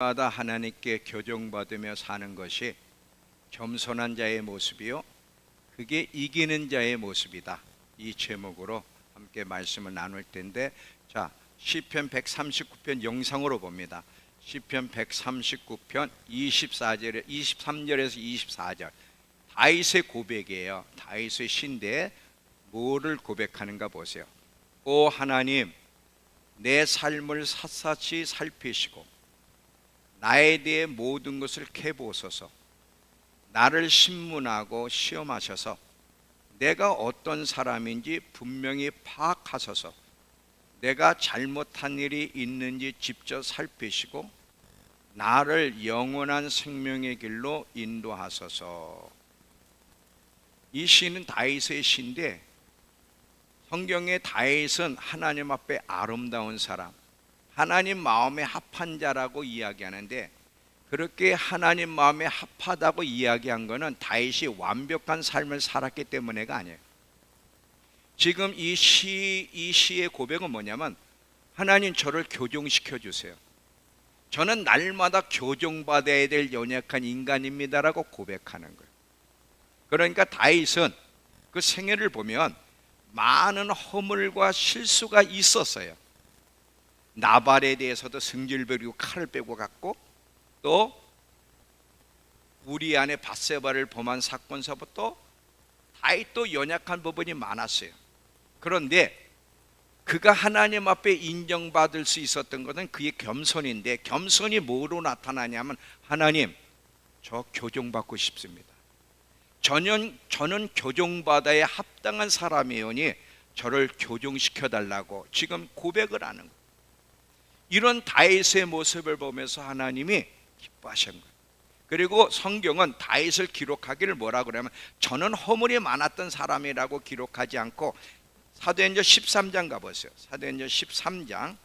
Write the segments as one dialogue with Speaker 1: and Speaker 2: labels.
Speaker 1: 마다 하나님께 교정받으며 사는 것이 겸손한 자의 모습이요 그게 이기는 자의 모습이다. 이 제목으로 함께 말씀을 나눌 텐데, 자, 시편 139편 영상으로 봅니다. 시편 139편 23절에서 24절 다윗의 고백이에요. 다윗의 시인데 뭐를 고백하는가 보세요. 오 하나님, 내 삶을 샅샅이 살피시고 나에 대해 모든 것을 캐보소서. 나를 신문하고 시험하셔서 내가 어떤 사람인지 분명히 파악하소서. 내가 잘못한 일이 있는지 직접 살피시고 나를 영원한 생명의 길로 인도하소서. 이 시는 다윗의 시인데, 성경의 다윗은 하나님 앞에 아름다운 사람, 하나님 마음에 합한 자라고 이야기하는데, 그렇게 하나님 마음에 합하다고 이야기한 것은 다윗이 완벽한 삶을 살았기 때문에가 아니에요. 지금 이 시의 고백은 뭐냐면, 하나님 저를 교정시켜 주세요. 저는 날마다 교정받아야 될 연약한 인간입니다라고 고백하는 거예요. 그러니까 다윗은 그 생애를 보면 많은 허물과 실수가 있었어요. 나발에 대해서도 승질 부리고 칼을 빼고 갔고, 또 우리 안에 밧세바를 범한 사건서부터 다윗도 연약한 부분이 많았어요. 그런데 그가 하나님 앞에 인정받을 수 있었던 것은 그의 겸손인데, 겸손이 뭐로 나타나냐면, 하나님 저 교정받고 싶습니다. 저는 교정받아야 합당한 사람이오니 저를 교정시켜 달라고 지금 고백을 하는 거예요. 이런 다윗의 모습을 보면서 하나님이 기뻐하신 거예요. 그리고 성경은 다윗을 기록하기를 뭐라 그러냐면, 저는 허물이 많았던 사람이라고 기록하지 않고, 사도행전 13장 가보세요. 사도행전 13장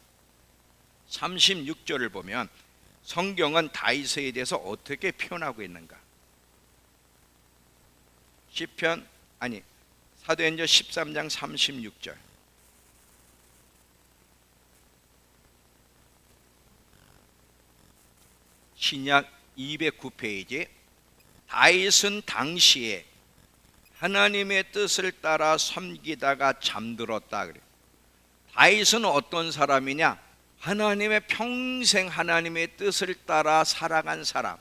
Speaker 1: 36절을 보면 성경은 다윗에 대해서 어떻게 표현하고 있는가. 사도행전 13장 36절. 신약 209페이지. 다윗은 당시에 하나님의 뜻을 따라 섬기다가 잠들었다 그래. 다윗은 어떤 사람이냐? 하나님의 평생 하나님의 뜻을 따라 살아간 사람.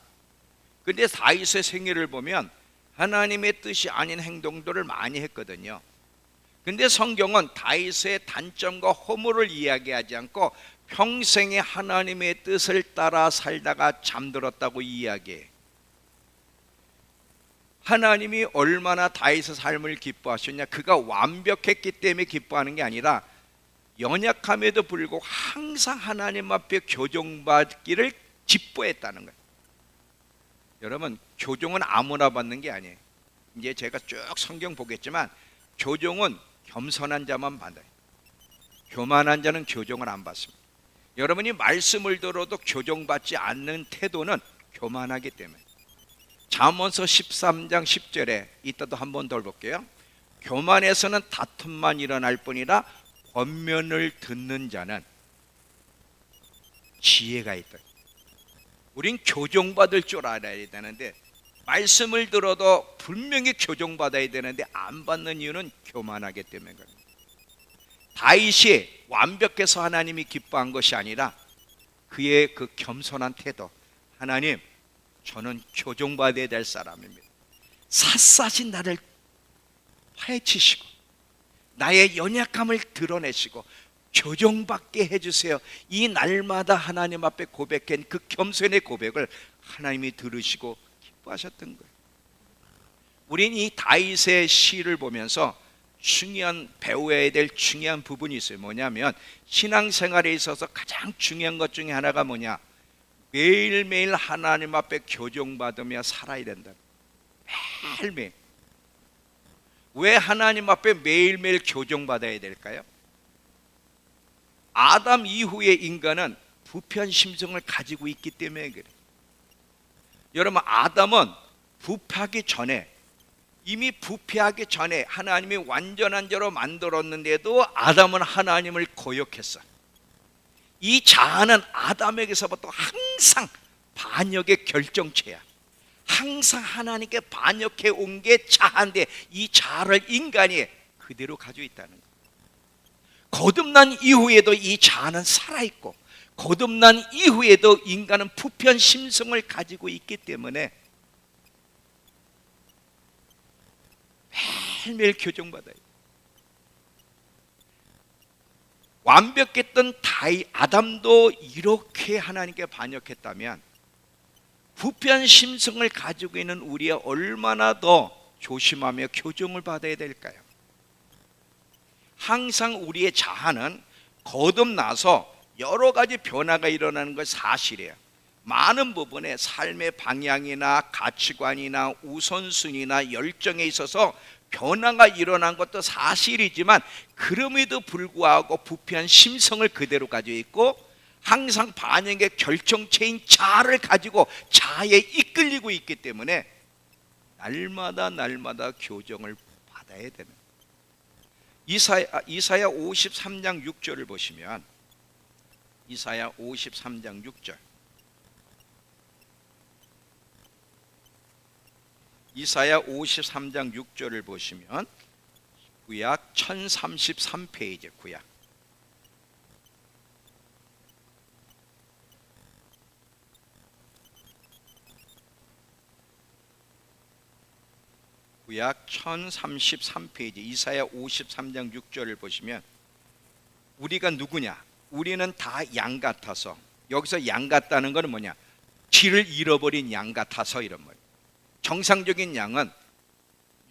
Speaker 1: 근데 다윗의 생애를 보면 하나님의 뜻이 아닌 행동들을 많이 했거든요. 근데 성경은 다윗의 단점과 허물을 이야기하지 않고 평생에 하나님의 뜻을 따라 살다가 잠들었다고 이야기해. 하나님이 얼마나 다윗의 삶을 기뻐하셨냐? 그가 완벽했기 때문에 기뻐하는 게 아니라 연약함에도 불구하고 항상 하나님 앞에 교정받기를 기뻐했다는 거예요. 여러분, 교정은 아무나 받는 게 아니에요. 이제 제가 쭉 성경 보겠지만 교정은 겸손한 자만 받아요. 교만한 자는 교정을 안 받습니다. 여러분이 말씀을 들어도 교정받지 않는 태도는 교만하기 때문에. 잠언서 13장 10절에 이따도 한 번 더 볼게요. 교만에서는 다툼만 일어날 뿐이라 권면을 듣는 자는 지혜가 있다. 우린 교정받을 줄 알아야 되는데, 말씀을 들어도 분명히 교정받아야 되는데 안 받는 이유는 교만하기 때문에 그래요. 다윗이 완벽해서 하나님이 기뻐한 것이 아니라 그의 그 겸손한 태도. 하나님, 저는 교정받아야 될 사람입니다. 샅샅이 나를 파헤치시고 나의 연약함을 드러내시고 교정받게 해주세요. 이 날마다 하나님 앞에 고백한 그 겸손의 고백을 하나님이 들으시고 기뻐하셨던 거예요. 우린 이 다윗의 시를 보면서 배워야 될 중요한 부분이 있어요. 뭐냐면, 신앙생활에 있어서 가장 중요한 것 중에 하나가 뭐냐? 매일매일 하나님 앞에 교정받으며 살아야 된다. 매일매일. 왜 하나님 앞에 매일매일 교정받아야 될까요? 아담 이후의 인간은 부패한 심성을 가지고 있기 때문에 그래요. 여러분, 아담은 이미 부패하기 전에 하나님이 완전한 자로 만들었는데도 아담은 하나님을 거역했어요. 이 자아는 아담에게서부터 항상 반역의 결정체야. 항상 하나님께 반역해 온 게 자아인데 이 자아를 인간이 그대로 가지고 있다는 거예요. 거듭난 이후에도 이 자아는 살아있고 거듭난 이후에도 인간은 부패한 심성을 가지고 있기 때문에 매일매일 교정받아요. 완벽했던 아담도 이렇게 하나님께 반역했다면 부패한 심성을 가지고 있는 우리가 얼마나 더 조심하며 교정을 받아야 될까요? 항상 우리의 자아는 거듭나서 여러 가지 변화가 일어나는 건 사실이에요. 많은 부분에 삶의 방향이나 가치관이나 우선순위나 열정에 있어서 변화가 일어난 것도 사실이지만 그럼에도 불구하고 부패한 심성을 그대로 가지고 있고 항상 반영의 결정체인 자아를 가지고 자아에 이끌리고 있기 때문에 날마다 교정을 받아야 되는 이사야 53장 6절을 보시면 이사야 53장 6절 이사야 53장 6절을 보시면 구약 1033페이지 구약 구약 1033페이지 이사야 53장 6절을 보시면 우리가 누구냐? 우리는 다 양 같아서, 여기서 양 같다는 것은 뭐냐? 길을 잃어버린 양 같아서 이런 말이에요. 정상적인 양은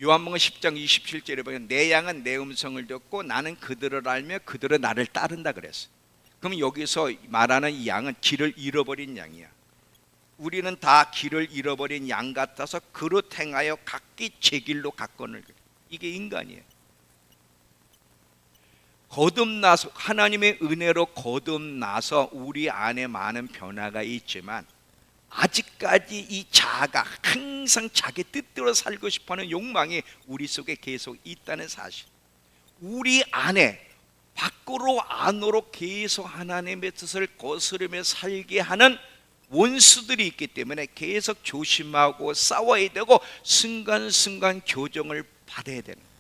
Speaker 1: 요한복음 10장 27절에 보면 내 양은 내 음성을 듣고 나는 그들을 알며 그들은 나를 따른다 그랬어요. 그럼 여기서 말하는 이 양은 길을 잃어버린 양이야. 우리는 다 길을 잃어버린 양 같아서 그릇 행하여 각기 제 길로 갔거늘. 이게 인간이에요. 거듭나서 하나님의 은혜로 거듭나서 우리 안에 많은 변화가 있지만 아직까지 이 자아가 항상 자기 뜻대로 살고 싶어하는 욕망이 우리 속에 계속 있다는 사실. 우리 안에 밖으로 안으로 계속 하나님의 뜻을 거스르며 살게 하는 원수들이 있기 때문에 계속 조심하고 싸워야 되고 순간순간 교정을 받아야 되는 거예요.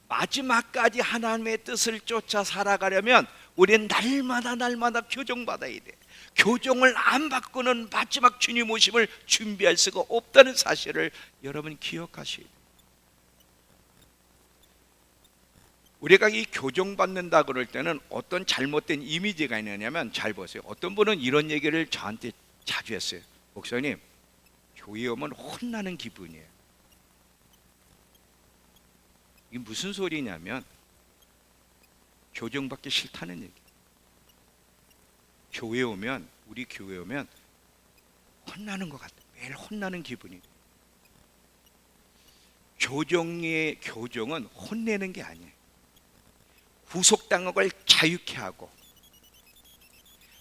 Speaker 1: 마지막까지 하나님의 뜻을 쫓아 살아가려면 우리는 날마다 교정받아야 돼. 교정을 안 받고는 마지막 주님 오심을 준비할 수가 없다는 사실을 여러분 기억하셔야 돼요. 우리가 이 교정받는다 그럴 때는 어떤 잘못된 이미지가 있느냐면, 잘 보세요. 어떤 분은 이런 얘기를 저한테 자주 했어요. 목사님, 교회 오면 혼나는 기분이에요. 이게 무슨 소리냐면 교정받기 싫다는 얘기. 교회 오면, 우리 교회 오면 혼나는 것 같아. 매일 혼나는 기분이. 교정은 혼내는 게 아니에요. 구속당한 걸 자유케 하고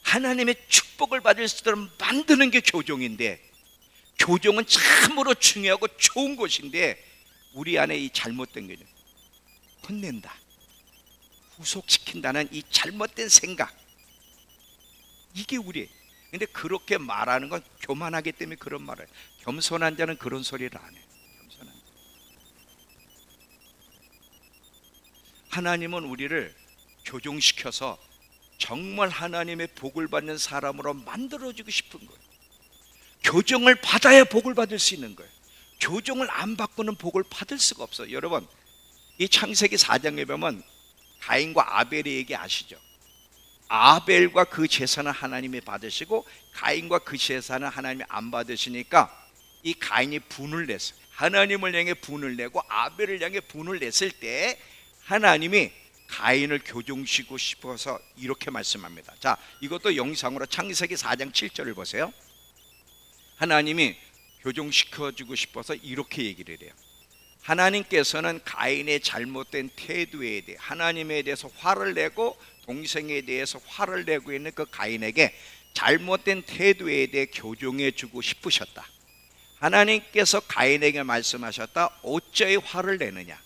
Speaker 1: 하나님의 축복을 받을 수 있도록 만드는 게 교정인데, 교정은 참으로 중요하고 좋은 것인데 우리 안에 이 잘못된 게 혼낸다, 구속시킨다는 이 잘못된 생각, 이게 우리. 근데 그렇게 말하는 건 교만하기 때문에 그런 말을 해요. 겸손한 자는 그런 소리를 안 해요. 겸손한 자. 하나님은 우리를 교정시켜서 정말 하나님의 복을 받는 사람으로 만들어주고 싶은 거예요. 교정을 받아야 복을 받을 수 있는 거예요. 교정을 안 받고는 복을 받을 수가 없어요. 여러분, 이 창세기 4장에 보면 가인과 아벨의 얘기 아시죠? 아벨과 그 제사는 하나님이 받으시고 가인과 그 제사는 하나님이 안 받으시니까 이 가인이 분을 냈어요. 하나님을 향해 분을 내고 아벨을 향해 분을 냈을 때 하나님이 가인을 교정시키고 싶어서 이렇게 말씀합니다. 자, 이것도 영상으로 창세기 4장 7절을 보세요. 하나님이 교정시켜주고 싶어서 이렇게 얘기를 해요. 하나님께서는 가인의 잘못된 태도에 대해 하나님에 대해서 화를 내고 동생에 대해서 화를 내고 있는 그 가인에게 잘못된 태도에 대해 교정해 주고 싶으셨다. 하나님께서 가인에게 말씀하셨다. 어찌 화를 내느냐?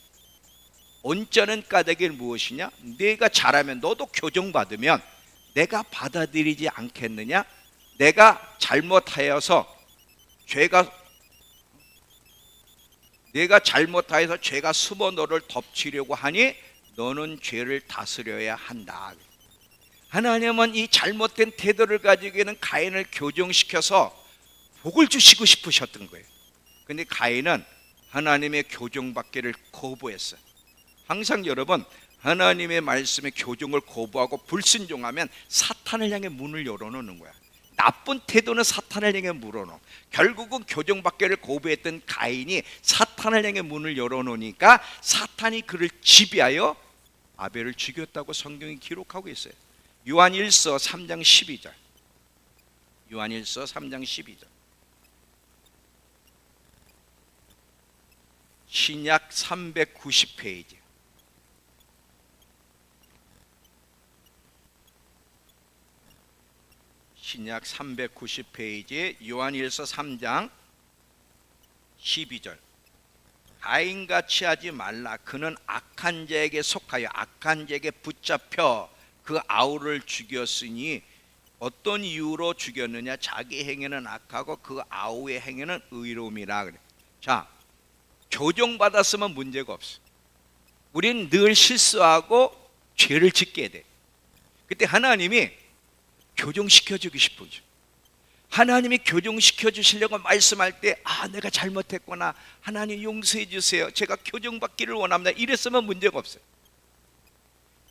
Speaker 1: 언짢은 까닭이 무엇이냐? 내가 잘하면 너도 교정받으면 내가 받아들이지 않겠느냐? 내가 잘못하여서 죄가 숨어 너를 덮치려고 하니 너는 죄를 다스려야 한다. 하나님은 이 잘못된 태도를 가지고 있는 가인을 교정시켜서 복을 주시고 싶으셨던 거예요. 근데 가인은 하나님의 교정받기를 거부했어요. 항상 여러분, 하나님의 말씀의 교정을 거부하고 불순종하면 사탄을 향해 문을 열어놓는 거야. 나쁜 태도는 사탄을 향해 물어놓어. 결국은 교정받기를 거부했던 가인이 사탄을 향해 문을 열어놓으니까 사탄이 그를 지배하여 아벨을 죽였다고 성경이 기록하고 있어요. 요한일서 3장 12절. 요한일서 3장 12절. 신약 390페이지. 신약 390페이지에 요한일서 3장 12절. 가인같이 하지 말라. 그는 악한 자에게 속하여 악한 자에게 붙잡혀 그 아우를 죽였으니 어떤 이유로 죽였느냐? 자기 행위는 악하고 그 아우의 행위는 의로움이라 그래. 자, 교정받았으면 문제가 없어. 우린 늘 실수하고 죄를 짓게 돼. 그때 하나님이 교정시켜주고 싶은 거죠. 하나님이 교정시켜 주시려고 말씀할 때 내가 잘못했구나, 하나님 용서해 주세요, 제가 교정받기를 원합니다, 이랬으면 문제가 없어요.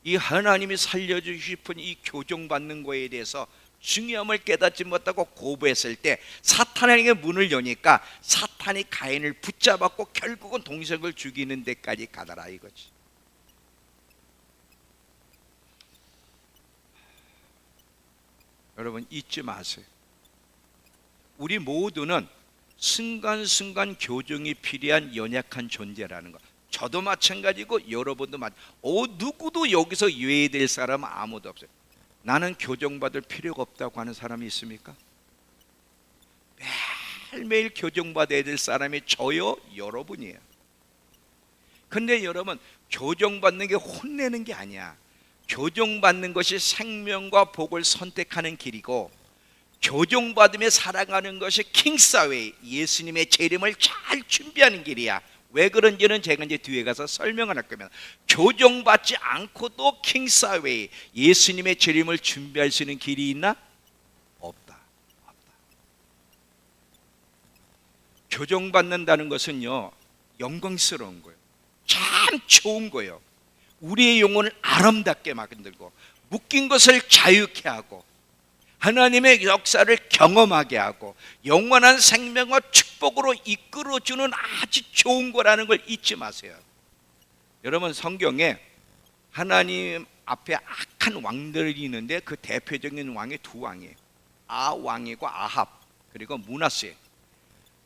Speaker 1: 이 하나님이 살려주고 싶은 이 교정받는 거에 대해서 중요함을 깨닫지 못하고 거부했을 때 사탄에게 문을 여니까 사탄이 가인을 붙잡았고 결국은 동생을 죽이는 데까지 가더라 이거지. 여러분 잊지 마세요. 우리 모두는 순간순간 교정이 필요한 연약한 존재라는 거. 저도 마찬가지고 여러분도 누구도 여기서 유예될 사람은 아무도 없어요. 나는 교정받을 필요가 없다고 하는 사람이 있습니까? 매일매일 교정받아야 될 사람이 저요, 여러분이에요. 근데 여러분, 교정받는 게 혼내는 게 아니야. 교정받는 것이 생명과 복을 선택하는 길이고, 교정받으며 살아가는 것이 킹사웨이, 예수님의 재림을 잘 준비하는 길이야. 왜 그런지는 제가 이제 뒤에 가서 설명을 할 겁니다. 교정받지 않고도 킹사웨이, 예수님의 재림을 준비할 수 있는 길이 있나? 없다. 교정받는다는 것은요, 영광스러운 거예요. 참 좋은 거예요. 우리의 영혼을 아름답게 만들고 묶인 것을 자유케 하고 하나님의 역사를 경험하게 하고 영원한 생명과 축복으로 이끌어주는 아주 좋은 거라는 걸 잊지 마세요. 여러분, 성경에 하나님 앞에 악한 왕들이 있는데 그 대표적인 왕이 두 왕이에요. 왕이고 아합, 그리고 므낫세.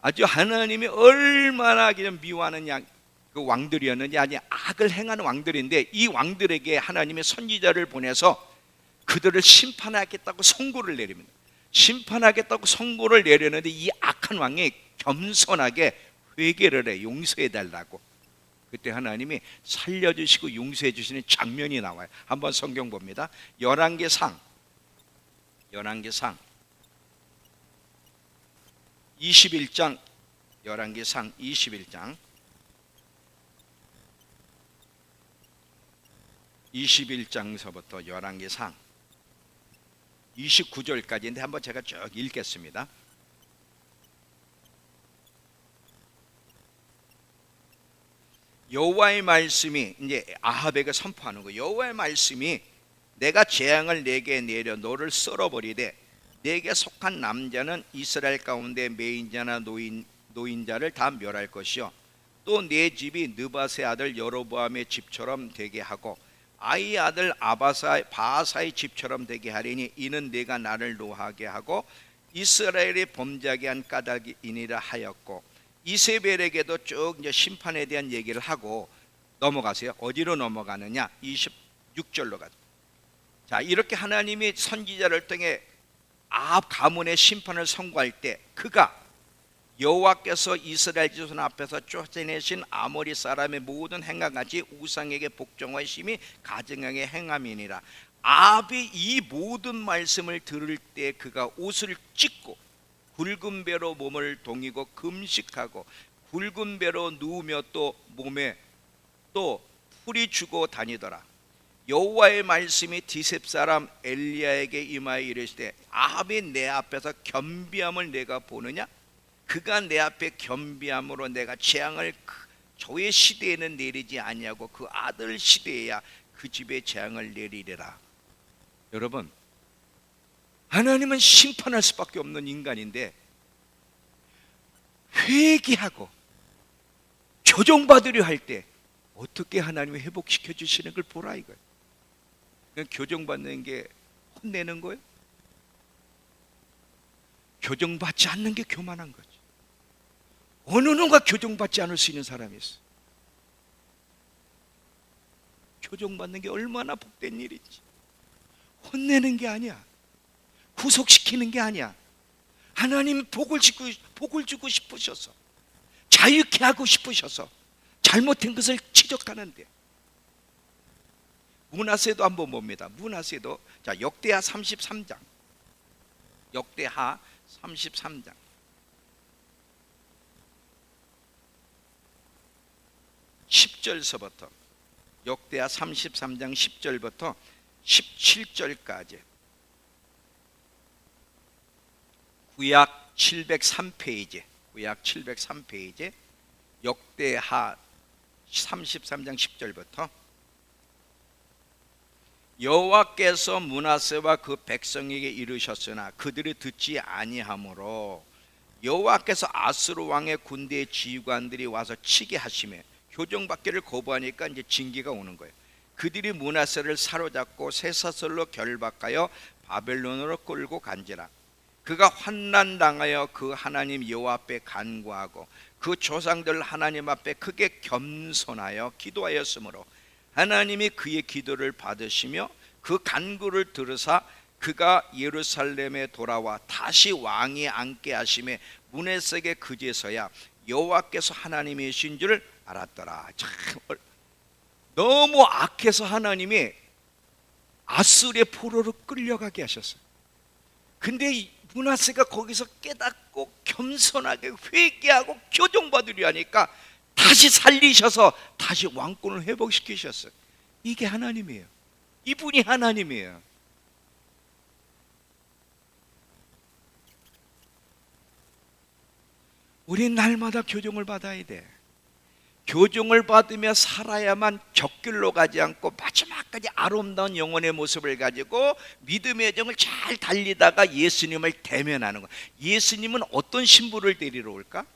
Speaker 1: 아주 하나님이 얼마나 그냥 미워하는 그 왕들이었는지, 아니 악을 행하는 왕들인데 이 왕들에게 하나님의 선지자를 보내서 그들을 심판하겠다고 선고를 내립니다. 심판하겠다고 선고를 내렸는데 이 악한 왕이 겸손하게 회개를 해, 용서해 달라고. 그때 하나님이 살려주시고 용서해 주시는 장면이 나와요. 한번 성경 봅니다. 열왕기상 21장, 열왕기상 21장 21장서부터 열왕기상 29절까지인데 한번 제가 쭉 읽겠습니다. 여호와의 말씀이 이제 아합에게 선포하는 거예요. 여호와의 말씀이 내가 재앙을 내게 내려 너를 썰어버리되 내게 속한 남자는 이스라엘 가운데 매인자나 노인자를 다 멸할 것이요 또 내 집이 느밧의 아들 여로보암의 집처럼 되게 하고 아이 아들 바하사의 집처럼 되게 하리니 이는 내가 나를 노하게 하고 이스라엘이 범죄하게 한 까닭이니라 하였고, 이세벨에게도 쭉 이제 심판에 대한 얘기를 하고 넘어가세요. 어디로 넘어가느냐? 26절로 가죠. 자, 이렇게 하나님이 선지자를 통해 아합 가문의 심판을 선고할 때 그가 여호와께서 이스라엘 자손 앞에서 쫓아내신 아모리 사람의 모든 행함같이 우상에게 복종하심이 가증하게 행함이니라. 아합이 이 모든 말씀을 들을 때 그가 옷을 찢고 굵은 배로 몸을 동이고 금식하고 굵은 배로 누우며 또 몸에 또 풀이 주고 다니더라. 여호와의 말씀이 디셉 사람 엘리야에게 임하여 이르시되 아합이 내 앞에서 겸비함을 내가 보느냐? 그가 내 앞에 겸비함으로 내가 재앙을 저의 시대에는 내리지 아니하고 그 아들 시대에야 그 집에 재앙을 내리리라. 여러분, 하나님은 심판할 수밖에 없는 인간인데 회개하고 교정받으려 할 때 어떻게 하나님이 회복시켜 주시는 걸 보라 이거예요. 교정받는 게 혼내는 거예요? 교정받지 않는 게 교만한 거지. 어느 누가 교정받지 않을 수 있는 사람이 있어. 교정받는 게 얼마나 복된 일이지. 혼내는 게 아니야. 구속시키는 게 아니야. 하나님이 복을 주고 싶으셔서, 자유케 하고 싶으셔서 잘못된 것을 지적하는데. 므낫세도 한번 봅니다. 므낫세도 자 역대하 33장. 역대하 33장 10절서부터 역대하 33장 10절부터 17절까지 구약 703페이지 구약 703페이지 역대하 33장 10절부터 여호와께서 므낫세와 그 백성에게 이르셨으나 그들이 듣지 아니하므로 여호와께서 아수르 왕의 군대의 지휘관들이 와서 치게 하시매 교정받기를 거부하니까 이제 징계가 오는 거예요. 그들이 므낫세를 사로잡고 쇠사슬로 결박하여 바벨론으로 끌고 간지라. 그가 환난 당하여 그 하나님 여호와 앞에 간구하고 그 조상들 하나님 앞에 크게 겸손하여 기도하였으므로 하나님이 그의 기도를 받으시며 그 간구를 들으사 그가 예루살렘에 돌아와 다시 왕이 앉게 하심에 므낫세에게 그제서야 여호와께서 하나님이신 줄 알았더라. 참 너무 악해서 하나님이 아수르의 포로로 끌려가게 하셨어요. 근데 므낫세가 거기서 깨닫고 겸손하게 회개하고 교정받으려 하니까 다시 살리셔서 다시 왕권을 회복시키셨어요. 이게 하나님이에요. 이분이 하나님이에요. 우린 날마다 교정을 받아야 돼. 교정을 받으며 살아야만 적길로 가지 않고 마지막까지 아름다운 영혼의 모습을 가지고 믿음의 여정을 잘 달리다가 예수님을 대면하는 거야. 예수님은 어떤 신부를 데리러 올까?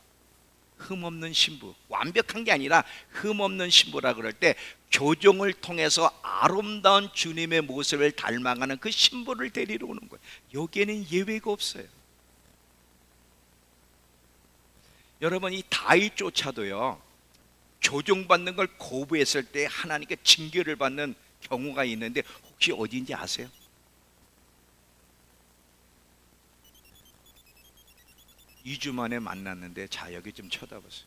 Speaker 1: 흠없는 신부. 완벽한 게 아니라 흠없는 신부라 그럴 때 교정을 통해서 아름다운 주님의 모습을 닮아가는 그 신부를 데리러 오는 거예요. 여기에는 예외가 없어요. 여러분, 이 다윗조차도요 교정받는 걸 거부했을 때 하나님께 징계를 받는 경우가 있는데 혹시 어디인지 아세요? 이 주 만에 만났는데 자 여기 좀 쳐다보세요.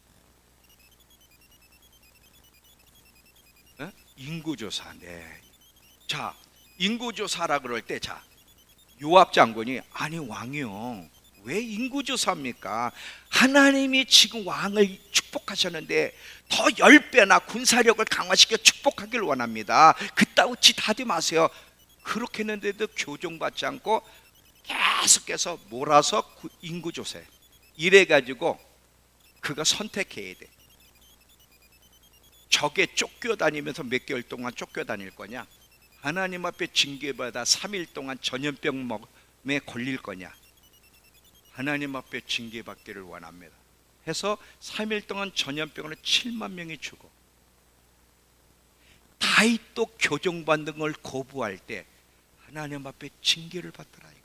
Speaker 1: 인구조사. 네. 자 인구조사라 그럴 때 자 요압 장군이 아니 왕이요 왜 인구조사입니까? 하나님이 지금 왕을 축복하셨는데 더 10배나 군사력을 강화시켜 축복하길 원합니다. 그따위 짓 하지 마세요. 그렇게 했는데도 교정받지 않고 계속해서 몰아서 인구조사해. 이래가지고 그가 선택해야 돼. 적에 쫓겨다니면서 몇 개월 동안 쫓겨다닐 거냐, 하나님 앞에 징계받아 3일 동안 전염병에 걸릴 거냐, 하나님 앞에 징계받기를 원합니다 해서 3일 동안 전염병으로 7만 명이 죽어. 다윗도 교정받는 걸 거부할 때 하나님 앞에 징계를 받더라 이거지.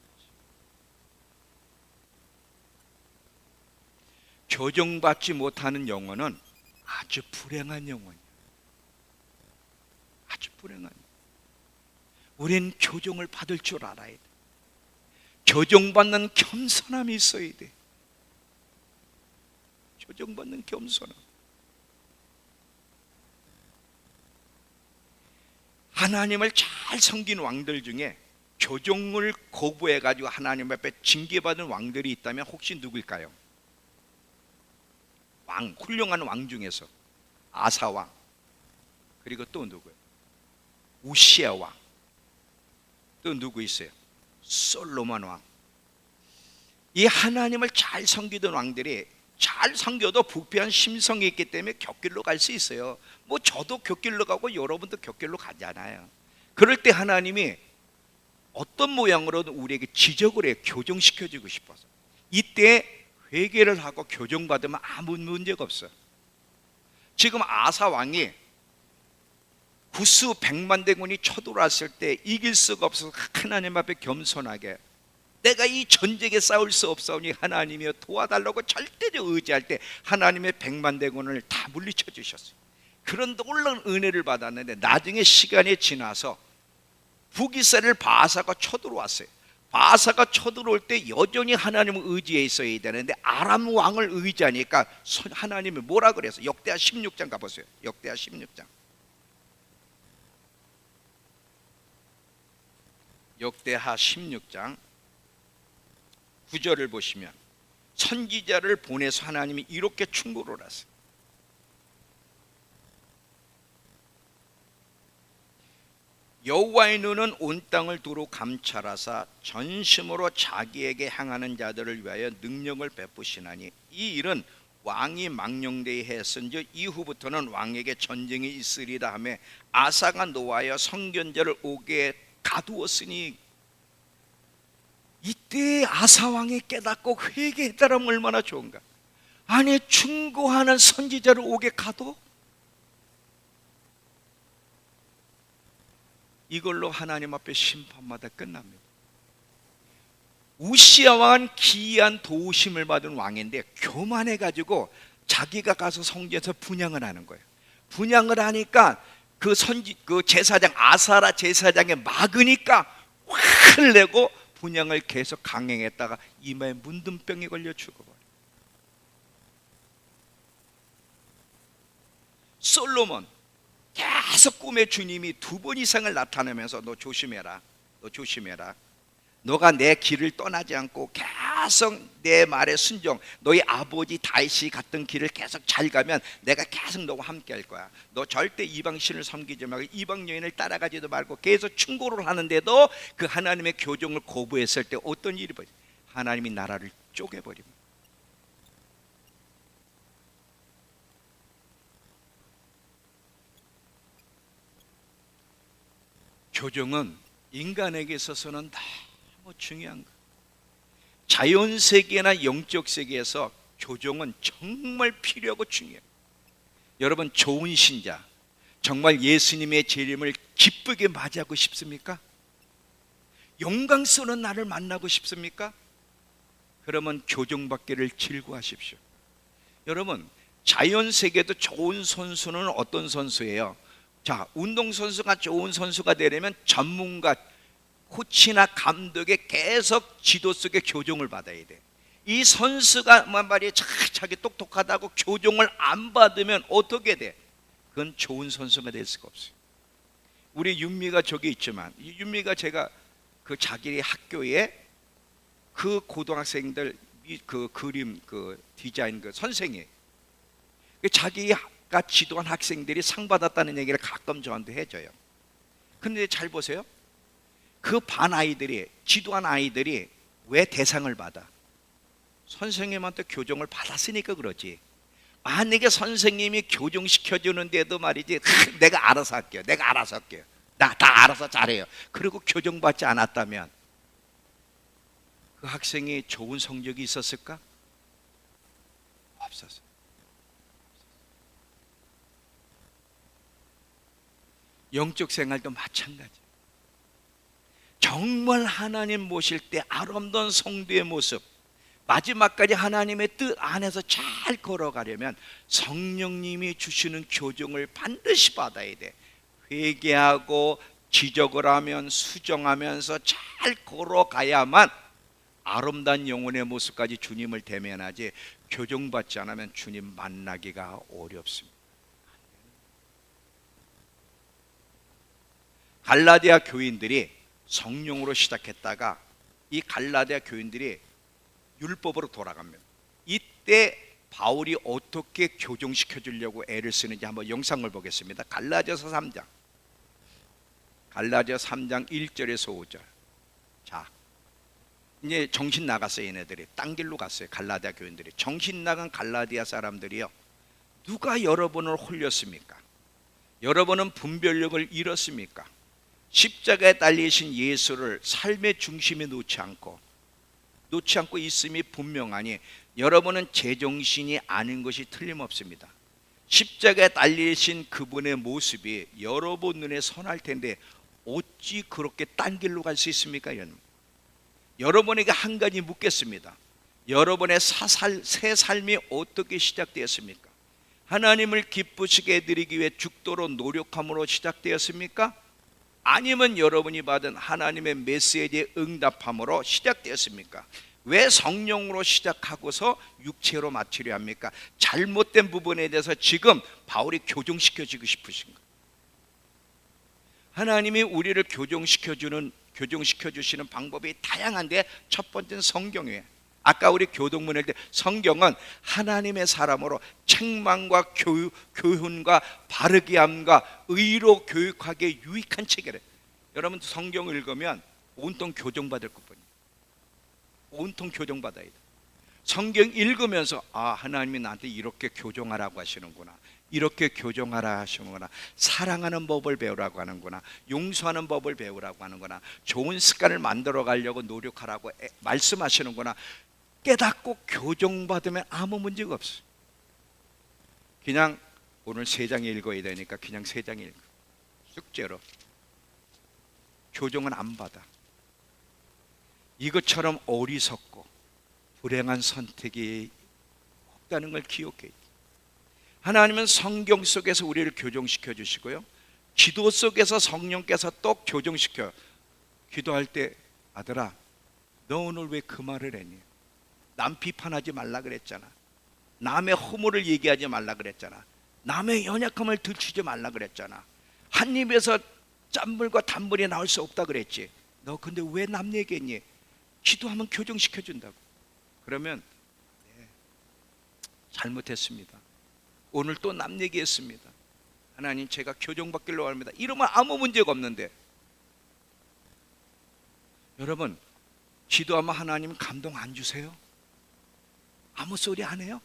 Speaker 1: 교정받지 못하는 영혼은 아주 불행한 영혼이야. 아주 불행한. 우린 교정을 받을 줄 알아야 돼. 교정받는 겸손함이 있어야 돼. 교정받는 겸손함. 하나님을 잘 섬긴 왕들 중에 교종을 거부해 가지고 하나님 앞에 징계받은 왕들이 있다면 혹시 누구일까요? 훌륭한 왕 중에서 아사 왕, 그리고 또 누구예요? 우시아 왕, 또 누구 있어요? 솔로몬 왕. 이 하나님을 잘 섬기던 왕들이 잘 섬겨도 부패한 심성이 있기 때문에 곁길로 갈 수 있어요. 뭐 저도 곁길로 가고 여러분도 곁길로 가잖아요. 그럴 때 하나님이 어떤 모양으로든 우리에게 지적을 해요. 교정시켜주고 싶어서. 이때 회개를 하고 교정받으면 아무 문제가 없어요. 지금 아사 왕이 구수 100만 대군이 쳐들어왔을 때 이길 수가 없어서 하나님 앞에 겸손하게, 내가 이 전쟁에 싸울 수 없사오니 하나님이여 도와달라고 절대로 의지할 때 하나님의 100만 대군을 다 물리쳐 주셨어요. 그런 놀라운 은혜를 받았는데 나중에 시간이 지나서 북이스라엘 바사가 쳐들어왔어요. 바사가 쳐들어올 때 여전히 하나님을 의지해 있어야 되는데 아람 왕을 의지하니까 하나님이 뭐라 그래서 역대하 16장 가보세요. 역대하 16장. 역대하 16장 9절을 보시면 선지자를 보내서 하나님이 이렇게 충고를 하세요. 여호와의 눈은 온 땅을 두루 감찰하사 전심으로 자기에게 향하는 자들을 위하여 능력을 베푸시나니 이 일은 왕이 망령되이 했은즉 이후부터는 왕에게 전쟁이 있으리라 하며 아사가 노하여 성견자를 옥에 가두었으니, 이때 아사 왕이 깨닫고 회개했다라면 얼마나 좋은가. 아니 충고하는 선지자를 옥에 가둬? 이걸로 하나님 앞에 심판마다 끝납니다. 우시아 왕은 기이한 도우심을 받은 왕인데 교만해가지고 자기가 가서 성전에서 분향을 하는 거예요. 분향을 하니까 그 제사장 아사라 제사장에 막으니까 화를 내고 분향을 계속 강행했다가 이마에 문둥병에 걸려 죽어버려요. 솔로몬 계속 꿈에 주님이 2번 이상을 나타나면서 너 조심해라, 너 조심해라. 너가 내 길을 떠나지 않고 계속 내 말에 순종, 너희 아버지 다윗이 갔던 길을 계속 잘 가면 내가 계속 너와 함께 할 거야. 너 절대 이방신을 섬기지 말고 이방 여인을 따라가지도 말고. 계속 충고를 하는데도 그 하나님의 교종을 거부했을 때 어떤 일이 벌어져요? 하나님이 나라를 쪼개버립니다. 교종은 인간에게 있어서는 너무 중요한 거. 자연 세계나 영적 세계에서 교종은 정말 필요하고 중요해요. 여러분 좋은 신자, 정말 예수님의 재림을 기쁘게 맞이하고 싶습니까? 영광스러운 나를 만나고 싶습니까? 그러면 교종받기를 즐거워하십시오. 여러분 자연 세계도 좋은 선수는 어떤 선수예요? 자, 운동선수가 좋은 선수가 되려면 전문가, 코치나 감독의 계속 지도 속에 교종을 받아야 돼. 이 선수가 말이야 자기 똑똑하다고 교종을 안 받으면 어떻게 돼? 그건 좋은 선수가 될 수가 없어요. 우리 윤미가 저기 있지만, 윤미가 제가 그 자기 학교에 그 고등학생들 그 그림 그 디자인 그 선생이 자기가 지도한 학생들이 상 받았다는 얘기를 가끔 저한테 해줘요. 근데 잘 보세요. 그 반 아이들이, 지도한 아이들이 왜 대상을 받아? 선생님한테 교정을 받았으니까 그러지. 만약에 선생님이 교정시켜주는데도 말이지, 내가 알아서 할게요, 내가 알아서 할게요, 나 다 알아서 잘해요, 그리고 교정받지 않았다면 그 학생이 좋은 성적이 있었을까? 없었어요. 영적 생활도 마찬가지. 정말 하나님 모실 때 아름다운 성도의 모습, 마지막까지 하나님의 뜻 안에서 잘 걸어가려면 성령님이 주시는 교정을 반드시 받아야 돼. 회개하고 지적을 하면 수정하면서 잘 걸어가야만 아름다운 영혼의 모습까지 주님을 대면하지, 교정받지 않으면 주님 만나기가 어렵습니다. 갈라디아 교인들이 성령으로 시작했다가 이 갈라디아 교인들이 율법으로 돌아갑니다. 이때 바울이 어떻게 교정시켜 주려고 애를 쓰는지 한번 영상을 보겠습니다. 갈라디아서 3장. 갈라디아 3장 1절에서 5절. 자, 이제 정신 나갔어요. 얘네들이 딴 길로 갔어요. 갈라디아 교인들이 정신 나간 갈라디아 사람들이요, 누가 여러분을 홀렸습니까? 여러분은 분별력을 잃었습니까? 십자가에 달리신 예수를 삶의 중심에 놓지 않고 있음이 분명하니 여러분은 제정신이 아닌 것이 틀림없습니다. 십자가에 달리신 그분의 모습이 여러분 눈에 선할 텐데 어찌 그렇게 딴 길로 갈 수 있습니까? 여러분에게 한 가지 묻겠습니다. 여러분의 새 삶이 어떻게 시작되었습니까? 하나님을 기쁘시게 해드리기 위해 죽도록 노력함으로 시작되었습니까? 아니면 여러분이 받은 하나님의 메시지에 응답함으로 시작되었습니까? 왜 성령으로 시작하고서 육체로 마치려 합니까? 잘못된 부분에 대해서 지금 바울이 교정시켜주고 싶으신 거예요. 하나님이 우리를 교정시켜 주시는 방법이 다양한데 첫 번째는 성경이에요. 아까 우리 교동문 할 때 성경은 하나님의 사람으로 책망과 교훈과 바르게 함과 의로 교육하기에 유익한 책이래요. 여러분 성경을 읽으면 온통 교정받을 것뿐이에요. 온통 교정받아야 돼. 성경 읽으면서 아, 하나님이 나한테 이렇게 교정하라고 하시는구나, 이렇게 교정하라 하시는구나, 사랑하는 법을 배우라고 하는구나, 용서하는 법을 배우라고 하는구나, 좋은 습관을 만들어 가려고 노력하라고 말씀하시는구나 깨닫고 교정받으면 아무 문제가 없어요. 그냥 오늘 3장 읽어야 되니까 그냥 3장 읽어. 숙제로. 교정은 안 받아. 이것처럼 어리석고 불행한 선택이 없다는 걸 기억해. 하나님은 성경 속에서 우리를 교정시켜 주시고요, 기도 속에서 성령께서 또 교정시켜. 기도할 때 아들아, 너 오늘 왜 그 말을 했니? 남 비판하지 말라 그랬잖아. 남의 허물을 얘기하지 말라 그랬잖아. 남의 연약함을 들추지 말라 그랬잖아. 한 입에서 짠물과 단물이 나올 수 없다 그랬지. 너 근데 왜 남 얘기했니? 기도하면 교정시켜 준다고. 그러면 네, 잘못했습니다. 오늘 또 남 얘기했습니다. 하나님 제가 교정받기로 합니다. 이러면 아무 문제가 없는데, 여러분 기도하면 하나님 감동 안 주세요? 아무 소리 안 해요?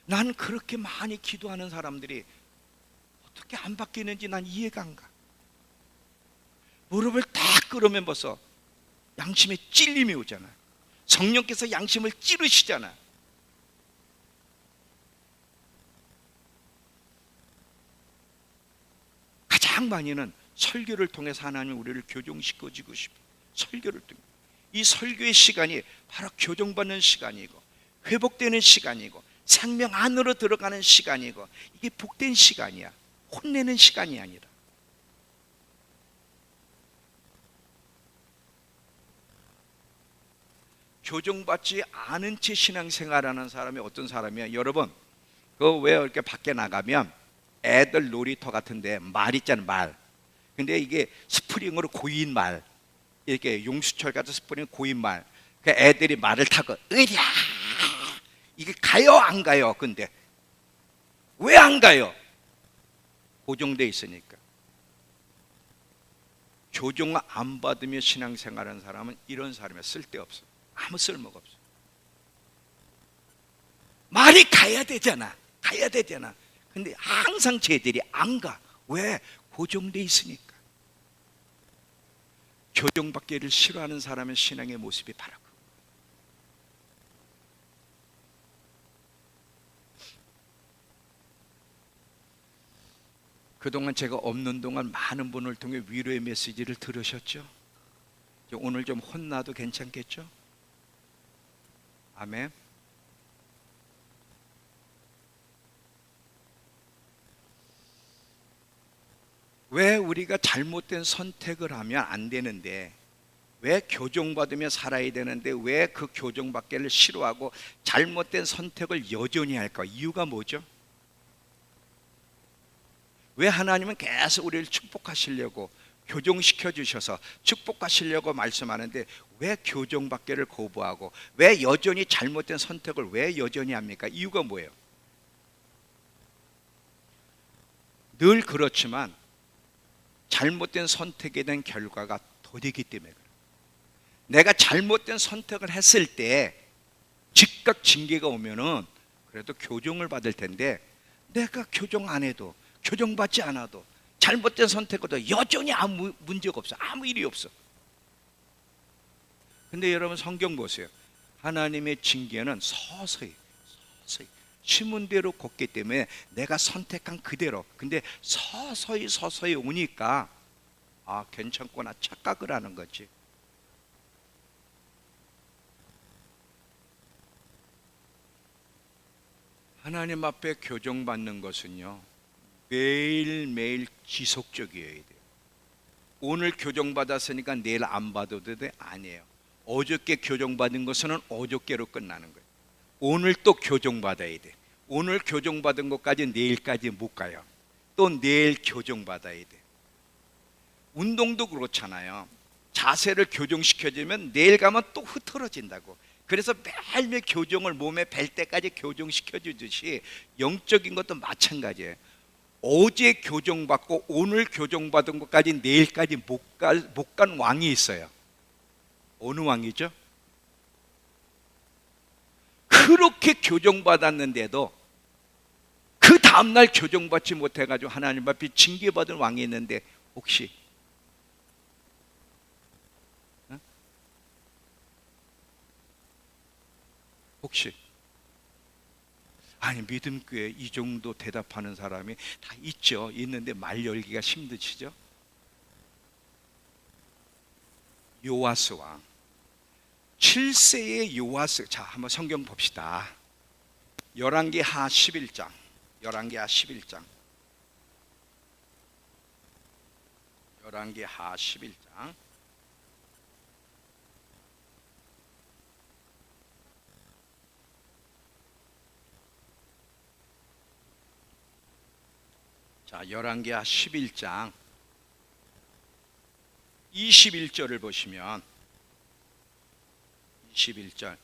Speaker 1: 난 그렇게 많이 기도하는 사람들이 어떻게 안 바뀌는지 난 이해가 안 가. 무릎을 딱 꿇으면 벌써 양심에 찔림이 오잖아요. 성령께서 양심을 찌르시잖아요. 가장 많이는 설교를 통해서 하나님 우리를 교정시켜주고 싶어요. 설교를 통해. 이 설교의 시간이 바로 교정받는 시간이고 회복되는 시간이고 생명 안으로 들어가는 시간이고, 이게 복된 시간이야. 혼내는 시간이 아니라. 교정받지 않은 채 신앙생활하는 사람이 어떤 사람이야? 여러분 그 왜 이렇게 밖에 나가면 애들 놀이터 같은데 말 있잖아, 말. 근데 이게 스프링으로 고인 말, 이렇게 용수철 같은 스프링 고인 말, 그 애들이 말을 타고 으랴, 이게 가요 안 가요? 근데 왜 안 가요? 고정돼 있으니까. 교정 안 받으며 신앙생활하는 사람은 이런 사람이야. 쓸데없어. 아무 쓸모가 없어. 말이 가야 되잖아. 가야 되잖아. 근데 항상 쟤들이 안 가. 왜? 고정돼 있으니까. 교정받기를 싫어하는 사람의 신앙의 모습이 바로 그. 그동안 제가 없는 동안 많은 분을 통해 위로의 메시지를 들으셨죠? 오늘 좀 혼나도 괜찮겠죠? 아멘. 왜 우리가 잘못된 선택을 하면 안 되는데, 왜 교정받으며 살아야 되는데 왜 그 교정받기를 싫어하고 잘못된 선택을 여전히 할까? 이유가 뭐죠? 왜 하나님은 계속 우리를 축복하시려고 교정시켜 주셔서 축복하시려고 말씀하는데 왜 교정받기를 거부하고 왜 여전히 잘못된 선택을 왜 여전히 합니까? 이유가 뭐예요? 늘 그렇지만 잘못된 선택에 대한 결과가 더디기 때문에 그래요. 내가 잘못된 선택을 했을 때 즉각 징계가 오면은 그래도 교정을 받을 텐데 내가 교정 안 해도 교정받지 않아도 잘못된 선택으로 여전히 아무 문제가 없어. 아무 일이 없어. 근데 여러분 성경 보세요. 하나님의 징계는 서서히 신문대로 걷기 때문에 내가 선택한 그대로 근데 서서히 오니까 아 괜찮구나 착각을 하는 거지. 하나님 앞에 교정받는 것은요 매일매일 지속적이어야 돼요. 오늘 교정받았으니까 내일 안 받아도 돼? 아니에요. 어저께 교정받은 것은 어저께로 끝나는 거예요. 오늘 또 교정받아야 돼. 오늘 교정받은 것까지 내일까지 못 가요. 또 내일 교정받아야 돼. 운동도 그렇잖아요. 자세를 교정시켜주면 내일 가면 또 흐트러진다고. 그래서 매일매일 교정을 몸에 뵐 때까지 교정시켜주듯이 영적인 것도 마찬가지예요. 어제 교정받고 오늘 교정받은 것까지 내일까지 못 간 왕이 있어요. 어느 왕이죠? 그렇게 교정받았는데도 그 다음날 교정받지 못해가지고 하나님 앞에 징계받은 왕이 있는데 혹시 아니 믿음교회 이 정도 대답하는 사람이 다 있죠. 있는데 말 열기가 힘드시죠? 요아스 왕 7세의 요아스. 자 한번 성경 봅시다. 열왕기하 11장 열왕기하 11장 열왕기하 11장 자 열왕기하 11장 21절을 보시면 21절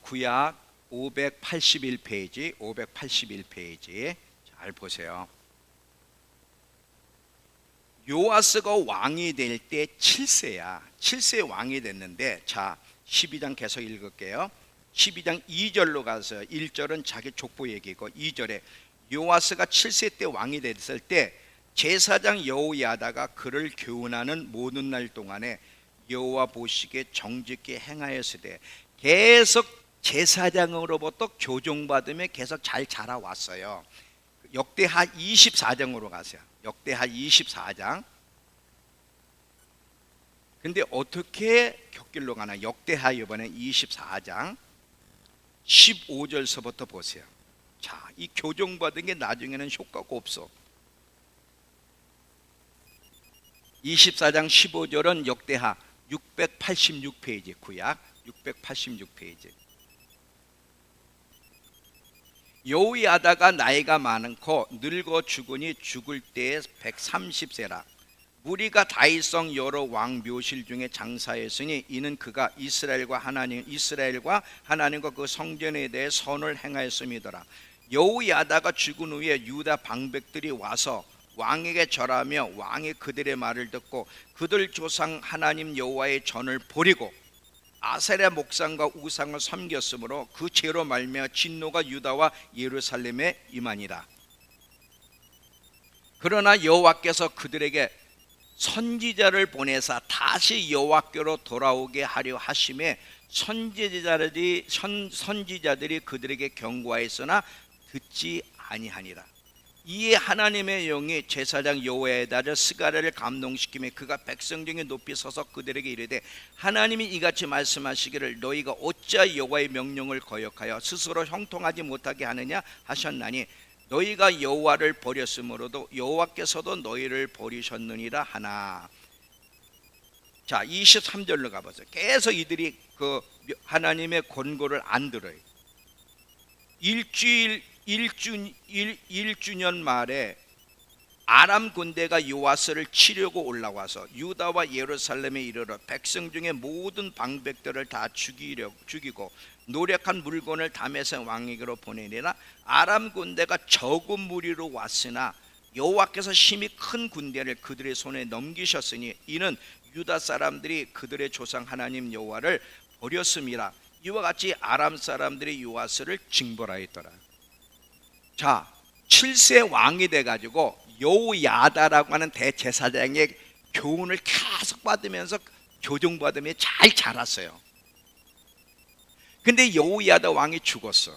Speaker 1: 구약 581페이지 581페이지 잘 보세요. 요아스가 왕이 될 때 7세야 7세 왕이 됐는데 자 12장 계속 읽을게요. 12장 2절로 가서 1절은 자기 족보 얘기고 2절에 요아스가 7세 때 왕이 됐을 때 제사장 여호야다가 그를 교훈하는 모든 날 동안에 여호와 보시기에 정직히 행하였으되 계속 제사장으로부터 교정받으며 계속 잘 자라왔어요. 역대하 24장으로 가세요. 역대하 24장. 근데 어떻게 곁길로 가나? 역대하 이번에 24장 15절서부터 보세요. 자, 이 교정받은 게 나중에는 효과가 없어. 24장 15절은 역대하 686페이지 구약 686페이지. 여호야다가 나이가 많고 늙어 죽으니 죽을 때에 130세라. 무리가 다윗성 여러 왕 묘실 중에 장사했으니 이는 그가 이스라엘과 하나님과 그 성전에 대해 선을 행하였음이더라. 여호야다가 죽은 후에 유다 방백들이 와서 왕에게 절하며 왕이 그들의 말을 듣고 그들 조상 하나님 여호와의 전을 버리고 아세라 목상과 우상을 섬겼으므로 그 죄로 말미암아 진노가 유다와 예루살렘에 임하니라. 그러나 여호와께서 그들에게 선지자를 보내사 다시 여호와께로 돌아오게 하려 하심에 선지자들이 그들에게 경고하였으나 듣지 아니하니라. 이에 하나님의 영이 제사장 여호야다를 스가랴를 감동시키며 그가 백성 중에 높이 서서 그들에게 이르되 하나님이 이같이 말씀하시기를 너희가 어찌하여 여호와의 명령을 거역하여 스스로 형통하지 못하게 하느냐 하셨나니 너희가 여호와를 버렸으므로도 여호와께서도 너희를 버리셨느니라 하나. 자 23절로 가보세요. 계속 이들이 그 하나님의 권고를 안 들어요. 1주년 말에 아람 군대가 요아스를 치려고 올라와서 유다와 예루살렘에 이르러 백성 중에 모든 방백들을 다 죽이고 노력한 물건을 다메섹 왕에게로 보내니라. 아람 군대가 적은 무리로 왔으나 여호와께서 심히 큰 군대를 그들의 손에 넘기셨으니 이는 유다 사람들이 그들의 조상 하나님 여호와를 버렸음이라. 이와 같이 아람 사람들이 요아스를 징벌하였더라. 자, 7세 왕이 돼가지고 여호야다라고 하는 대제사장의 교훈을 계속 받으면서 교정받으며 잘 자랐어요. 근데 여호야다 왕이 죽었어.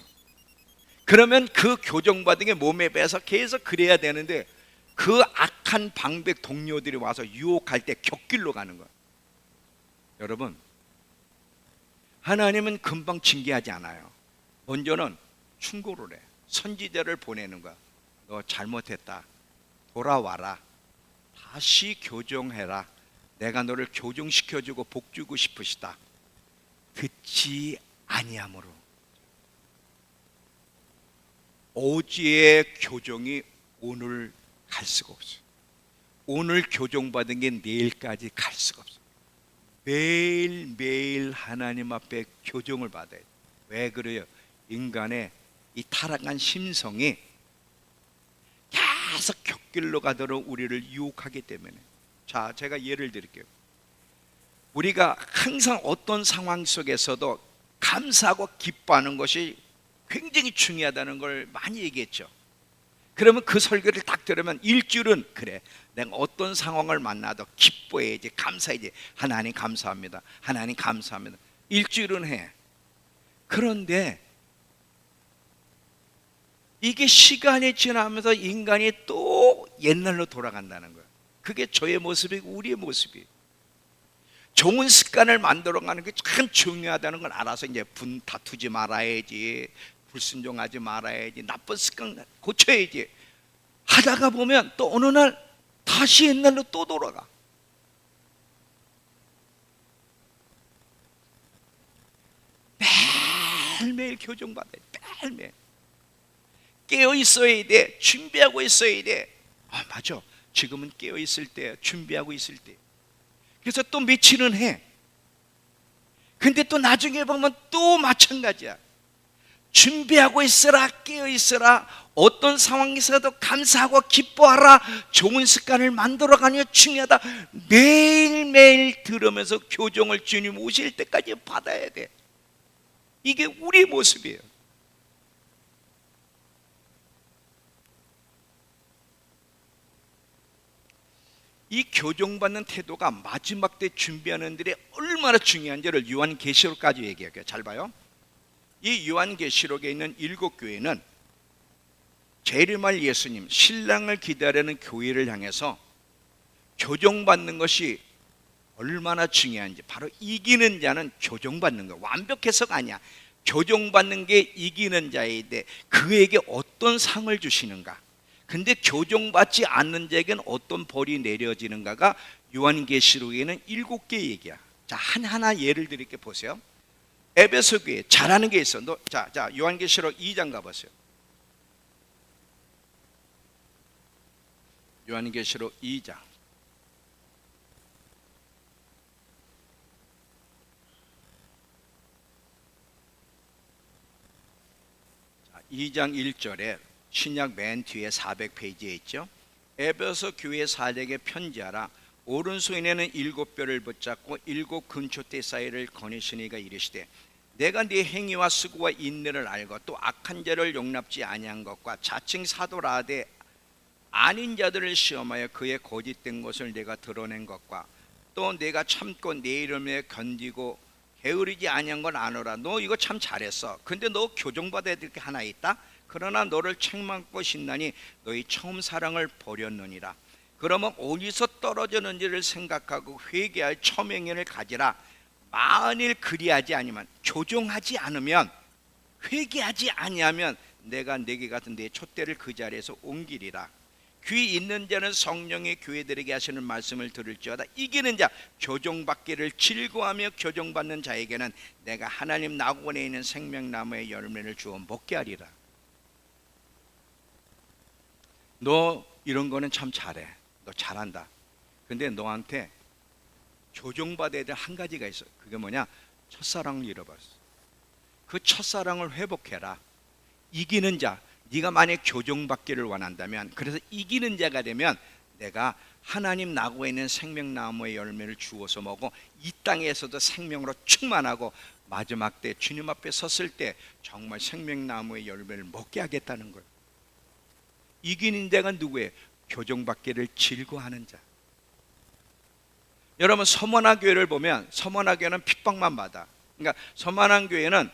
Speaker 1: 그러면 그 교정받은 게 몸에 배서 계속 그래야 되는데 그 악한 방백 동료들이 와서 유혹할 때 곁길로 가는 거야. 여러분, 하나님은 금방 징계하지 않아요. 먼저는 충고를 해. 선지자를 보내는 거야. 너 잘못했다. 돌아와라. 다시 교정해라. 내가 너를 교정시켜주고 복주고 싶으시다. 듣지 아니하므로 어제의 교정이 오늘 갈 수가 없어요. 오늘 교정받은 게 내일까지 갈 수가 없어요. 매일매일 하나님 앞에 교정을 받아야 돼요. 왜 그래요? 인간의 이 타락한 심성이 계속 곁길로 가도록 우리를 유혹하기 때문에. 자, 제가 예를 드릴게요. 우리가 항상 어떤 상황 속에서도 감사하고 기뻐하는 것이 굉장히 중요하다는 걸 많이 얘기했죠. 그러면 그 설교를 딱 들으면 일주일은 그래, 내가 어떤 상황을 만나도 기뻐해야지, 감사해야지. 하나님 감사합니다, 하나님 감사합니다. 일주일은 해. 그런데 이게 시간이 지나면서 인간이 또 옛날로 돌아간다는 거예요. 그게 저의 모습이고 우리의 모습이에요. 좋은 습관을 만들어가는 게 참 중요하다는 걸 알아서 이제 다투지 말아야지, 불순종하지 말아야지, 나쁜 습관 고쳐야지 하다가 보면 또 어느 날 다시 옛날로 또 돌아가. 매일매일 교정받아야 돼. 매일매일 깨어 있어야 돼. 준비하고 있어야 돼. 아, 맞아. 지금은 깨어 있을 때, 준비하고 있을 때. 그래서 또 며칠은 해. 근데 또 나중에 보면 또 마찬가지야. 준비하고 있으라, 깨어 있으라, 어떤 상황에서도 감사하고 기뻐하라. 좋은 습관을 만들어가는 게 중요하다. 매일매일 들으면서 교정을 주님 오실 때까지 받아야 돼. 이게 우리의 모습이에요. 이 교정받는 태도가 마지막 때 준비하는 들이 얼마나 중요한지를 요한계시록까지 얘기해요. 잘 봐요. 이 요한계시록에 있는 7교회는 재림할 예수님, 신랑을 기다리는 교회를 향해서 교정받는 것이 얼마나 중요한지, 바로 이기는 자는 교정받는 거. 완벽해서가 아니야. 교정받는 게 이기는 자인데 그에게 어떤 상을 주시는가. 근데 교정받지 않는 자에게는 어떤 벌이 내려지는가가 요한계시록에는 7개 얘기야. 자, 하나 예를 드릴게. 보세요. 에베소 교회 잘하는 게 있어. 자, 요한계시록 2장 가보세요. 요한계시록 2장. 2장 1절에 신약 맨 뒤에 400페이지에 있죠. 에베소 교회 사역에 편지하라. 오른손에는 7뼈를 붙잡고 7 근초대 사이를 거니시니가 이르시되 내가 네 행위와 수고와 인내를 알고 또 악한 자를 용납지 아니한 것과 자칭 사도라 하되 아닌 자들을 시험하여 그의 거짓된 것을 내가 드러낸 것과 또 내가 참고 내 이름에 견디고 게으르지 아니한 건 아노라. 너 이거 참 잘했어. 근데 너 교정받아야 될 게 하나 있다. 그러나 너를 책망하고 신나니 너희 처음 사랑을 버렸느니라. 그러면 어디서 떨어졌는지를 생각하고 회개할 처명연을 가지라. 만일 그리하지 아니면, 교정하지 않으면, 회개하지 아니하면 내가 내게 같은 내 촛대를 그 자리에서 옮기리라. 귀 있는 자는 성령의 교회들에게 하시는 말씀을 들을지어다. 이기는 자, 교정받기를 즐거워하며 교정받는 자에게는 내가 하나님 낙원에 있는 생명나무의 열매를 주어 먹게 하리라. 너 이런 거는 참 잘해. 너 잘한다. 근데 너한테 교정받아야 될 한 가지가 있어. 그게 뭐냐? 첫사랑을 잃어버렸어. 그 첫사랑을 회복해라. 이기는 자. 네가 만약 교정받기를 원한다면, 그래서 이기는 자가 되면 내가 하나님 나고에 있는 생명나무의 열매를 주워서 먹어 이 땅에서도 생명으로 충만하고 마지막 때 주님 앞에 섰을 때 정말 생명나무의 열매를 먹게 하겠다는 거예요. 이기는 자가 누구예요? 교정받기를 즐거워하는 자. 여러분, 서머나 교회를 보면 서머나 교회는 핍박만 받아. 그러니까 서머나 교회는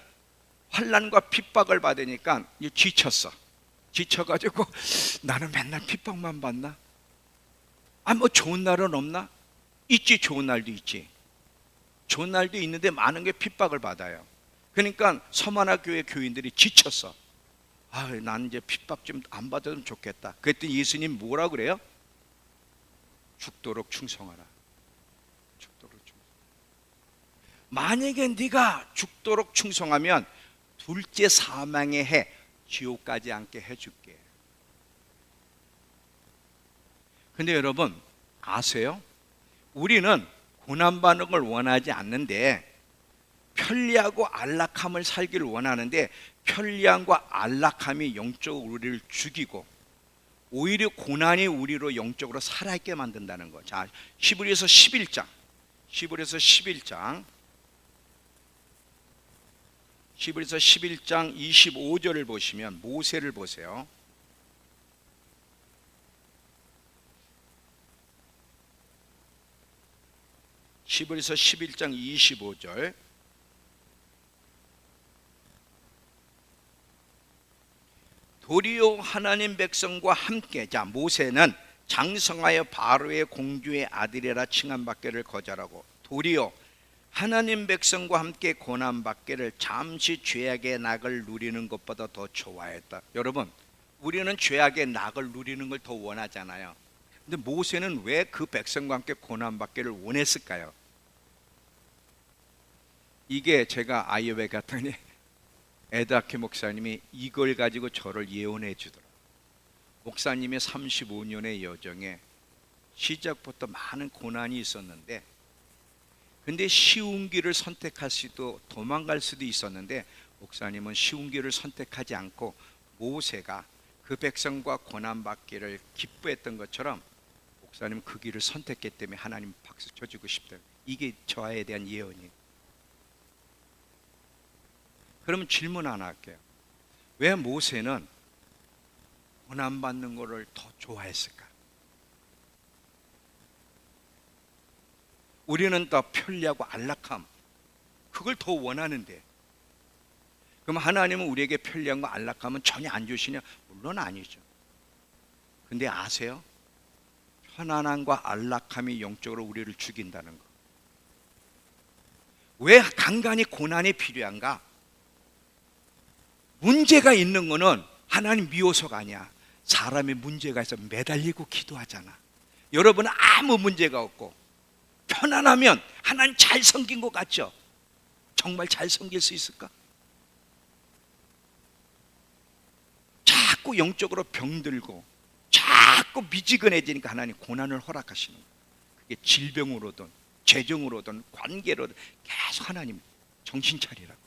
Speaker 1: 환난과 핍박을 받으니까 지쳤어. 지쳐가지고 나는 맨날 핍박만 받나? 뭐 좋은 날은 없나? 있지. 좋은 날도 있지. 좋은 날도 있는데 많은 게 핍박을 받아요. 그러니까 서머나 교회 교인들이 지쳤어. 나는 이제 핍박 좀 안 받아도 좋겠다. 그랬더니 예수님 뭐라 그래요? 죽도록 충성하라. 죽도록 충성. 만약에 네가 죽도록 충성하면 둘째 사망의 해 지옥 가지 않게 해줄게. 근데 여러분 아세요? 우리는 고난받는 걸 원하지 않는데 편리하고 안락함을 살기를 원하는데 편리함과 안락함이 영적으로 우리를 죽이고 오히려 고난이 우리로 영적으로 살아있게 만든다는 거. 자, 히브리서 11장 25절을 보시면 모세를 보세요. 히브리서 11장 25절. 도리어 하나님 백성과 함께, 자, 모세는 장성하여 바로의 공주의 아들이라 칭함받기를 거절하고 도리어 하나님 백성과 함께 고난받기를 잠시 죄악의 낙을 누리는 것보다 더 좋아했다. 여러분, 우리는 죄악의 낙을 누리는 걸 더 원하잖아요. 근데 모세는 왜 그 백성과 함께 고난받기를 원했을까요? 이게 제가 아이오베 갔더니 에다케 목사님이 이걸 가지고 저를 예언해 주더라고요. 목사님의 35년의 여정에 시작부터 많은 고난이 있었는데, 근데 쉬운 길을 선택할 수도 도망갈 수도 있었는데 목사님은 쉬운 길을 선택하지 않고 모세가 그 백성과 고난받기를 기뻐했던 것처럼 목사님은 그 길을 선택했기 때문에 하나님 박수 쳐주고 싶대요. 이게 저에 대한 예언이에요. 그러면 질문 하나 할게요. 왜 모세는 고난받는 것을 더 좋아했을까? 우리는 더 편리하고 안락함, 그걸 더 원하는데, 그럼 하나님은 우리에게 편리한 거 안락함은 전혀 안 주시냐? 물론 아니죠. 근데 아세요? 편안함과 안락함이 영적으로 우리를 죽인다는 거. 왜 간간히 고난이 필요한가? 문제가 있는 거는 하나님 미워서가 아니야. 사람의 문제가 있어 매달리고 기도하잖아. 여러분은 아무 문제가 없고 편안하면 하나님 잘 섬긴 것 같죠? 정말 잘 섬길 수 있을까? 자꾸 영적으로 병들고 자꾸 미지근해지니까 하나님 고난을 허락하시는 거예요. 그게 질병으로든 재정으로든 관계로든 계속 하나님 정신 차리라고.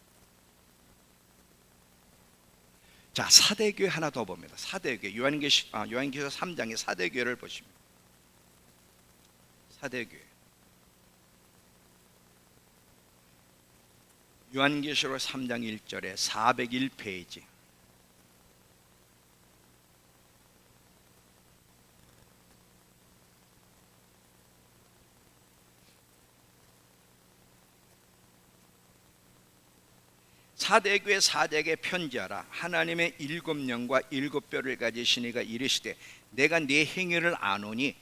Speaker 1: 자, 사대교회 하나 더 봅니다. 사대교회 요한계시서 3장의 사대교회를 보시면, 사대교회 요한계시록 3장 1절에 401페이지. 사대교회 사대에게 편지하라. 하나님의 7영과 7뼈를 가지신 이가 이르시되 내가 네 행위를 아노니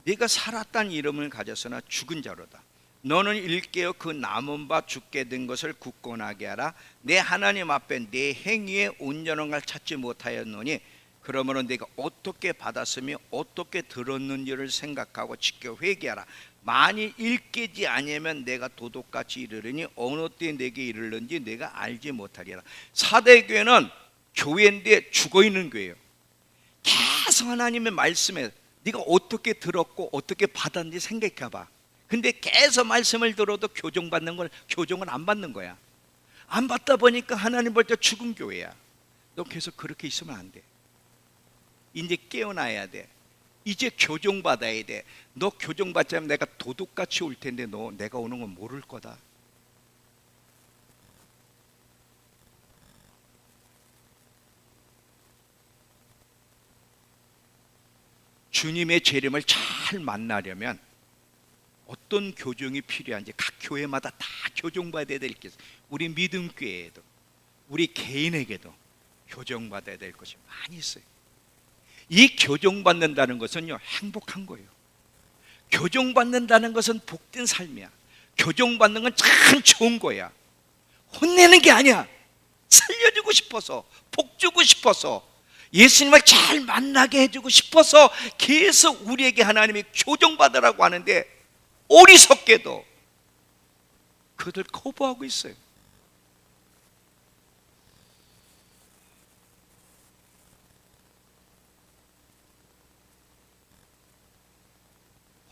Speaker 1: 네가 살았다는 이름을 가졌으나 죽은 자로다. 너는 일깨어 그 남은 바 죽게 된 것을 굳건하게 하라. 내 하나님 앞에 내 행위에 온전한 걸 찾지 못하였노니 그러므로 네가 어떻게 받았으며 어떻게 들었는지를 생각하고 지켜 회개하라. 만일 일깨지 아니면 내가 도둑같이 이르르니 어느 때 내게 이르는지 내가 알지 못하리라. 사대교회는 교회인데 죽어있는 교회예요. 계속 하나님의 말씀에 네가 어떻게 들었고 어떻게 받았는지 생각해 봐. 근데 계속 말씀을 들어도 교정을 안 받는 거야. 안 받다 보니까 하나님 볼 때 죽은 교회야. 너 계속 그렇게 있으면 안 돼. 이제 깨어나야 돼. 이제 교정받아야 돼. 너 교정받지 않으면 내가 도둑같이 올 텐데 너 내가 오는 건 모를 거다. 주님의 재림을 잘 만나려면 어떤 교정이 필요한지 각 교회마다 다 교정받아야 될 게 있어요. 우리 믿음교회에도 우리 개인에게도 교정받아야 될 것이 많이 있어요. 이 교정받는다는 것은요, 행복한 거예요. 교정받는다는 것은 복된 삶이야. 교정받는 건 참 좋은 거야. 혼내는 게 아니야. 살려주고 싶어서, 복 주고 싶어서, 예수님을 잘 만나게 해주고 싶어서 계속 우리에게 하나님이 교정받으라고 하는데 어리석게도 그들 거부하고 있어요.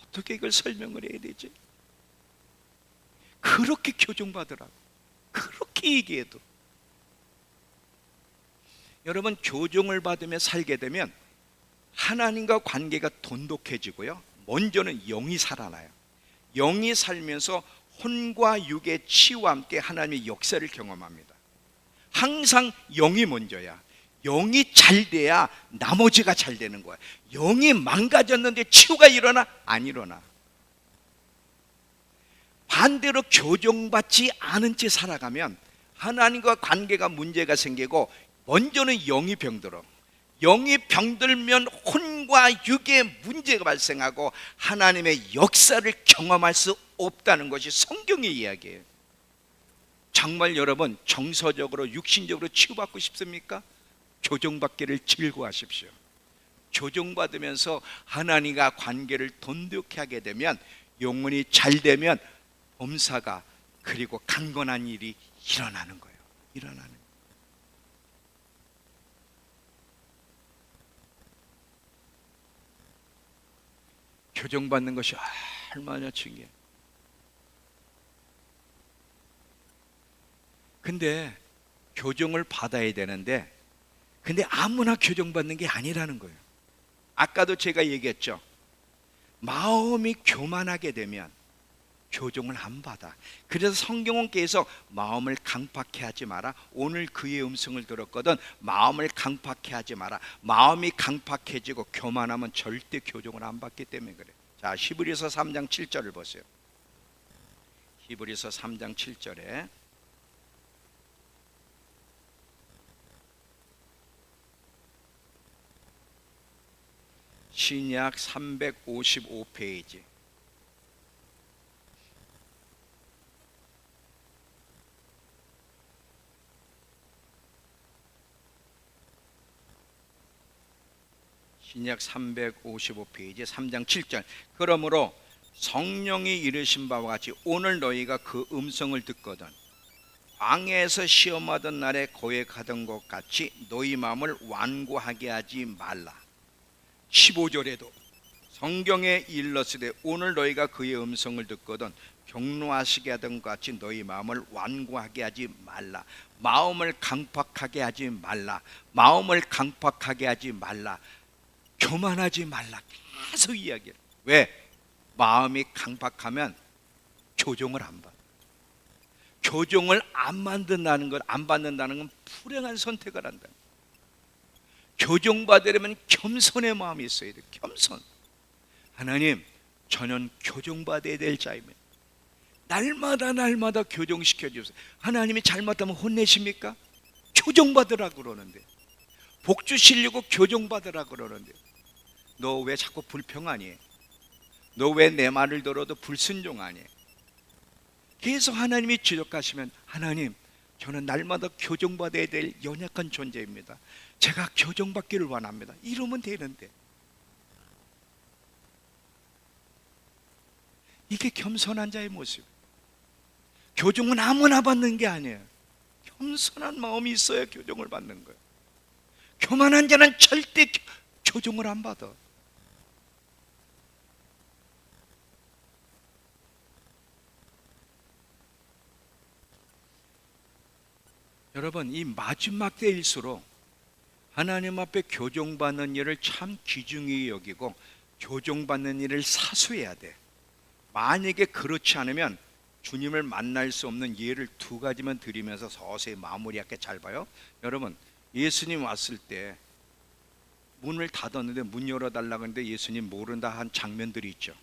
Speaker 1: 어떻게 이걸 설명을 해야 되지? 그렇게 교정받으라고 그렇게 얘기해도 여러분, 교정을 받으며 살게 되면 하나님과 관계가 돈독해지고요, 먼저는 영이 살아나요. 영이 살면서 혼과 육의 치유와 함께 하나님의 역사를 경험합니다. 항상 영이 먼저야. 영이 잘 돼야 나머지가 잘 되는 거야. 영이 망가졌는데 치유가 일어나? 안 일어나. 반대로 교정받지 않은 채 살아가면 하나님과 관계가 문제가 생기고 먼저는 영이 병들어. 영이 병들면 혼과 육의 문제가 발생하고 하나님의 역사를 경험할 수 없다는 것이 성경의 이야기예요. 정말 여러분 정서적으로 육신적으로 치유받고 싶습니까? 교정받기를 즐거워하십시오. 교정받으면서 하나님과 관계를 돈독히 하게 되면 영혼이 잘 되면 범사가 그리고 강건한 일이 일어나는 거예요. 일어나는 거예요. 교정받는 것이 얼마나 중요해. 근데 교정을 받아야 되는데 근데 아무나 교정받는 게 아니라는 거예요. 아까도 제가 얘기했죠. 마음이 교만하게 되면 교정을 안 받아. 그래서 성경은 계속 마음을 강팍해 하지 마라. 오늘 그의 음성을 들었거든. 마음을 강팍해 하지 마라. 마음이 강팍해지고 교만하면 절대 교정을 안 받기 때문에 그래. 자, 히브리서 3장 7절을 보세요. 히브리서 3장 7절에 신약 355페이지 신약 355페이지 3장 7절 그러므로 성령이 이르신 바와 같이 오늘 너희가 그 음성을 듣거든 광야에서 시험하던 날에 고백하던 것 같이 너희 마음을 완고하게 하지 말라. 15절에도 성경에 일렀으되 오늘 너희가 그의 음성을 듣거든 경노하시게 하던 것 같이 너희 마음을 완고하게 하지 말라. 마음을 강팍하게 하지 말라. 마음을 강팍하게 하지 말라. 교만하지 말라. 계속 이야기를. 왜? 마음이 강팍하면 교정을 안 받아. 교정을 안 받는다는 건 불행한 선택을 한다. 교정받으려면 겸손의 마음이 있어야 돼. 겸손. 하나님, 저는 교정받아야 될 자입니다. 날마다 교정시켜 주세요. 하나님이 잘못하면 혼내십니까? 교정받으라고 그러는데, 복 주시려고 교정받으라고 그러는데, 너 왜 자꾸 불평하니? 너 왜 내 말을 들어도 불순종하니? 계속 하나님이 지적하시면 하나님, 저는 날마다 교정받아야 될 연약한 존재입니다. 제가 교정받기를 원합니다. 이러면 되는데 이게 겸손한 자의 모습. 교정은 아무나 받는 게 아니에요. 겸손한 마음이 있어야 교정을 받는 거예요. 교만한 자는 절대 교정을 안 받아. 여러분, 이 마지막 때일수록 하나님 앞에 교정받는 일을 참 귀중히 여기고 교정받는 일을 사수해야 돼. 만약에 그렇지 않으면 주님을 만날 수 없는 예를 두 가지만 드리면서 서서히 마무리할게. 잘 봐요. 여러분, 예수님 왔을 때 문을 닫았는데 문 열어달라고 했는데 예수님 모른다 한 장면들이 있죠.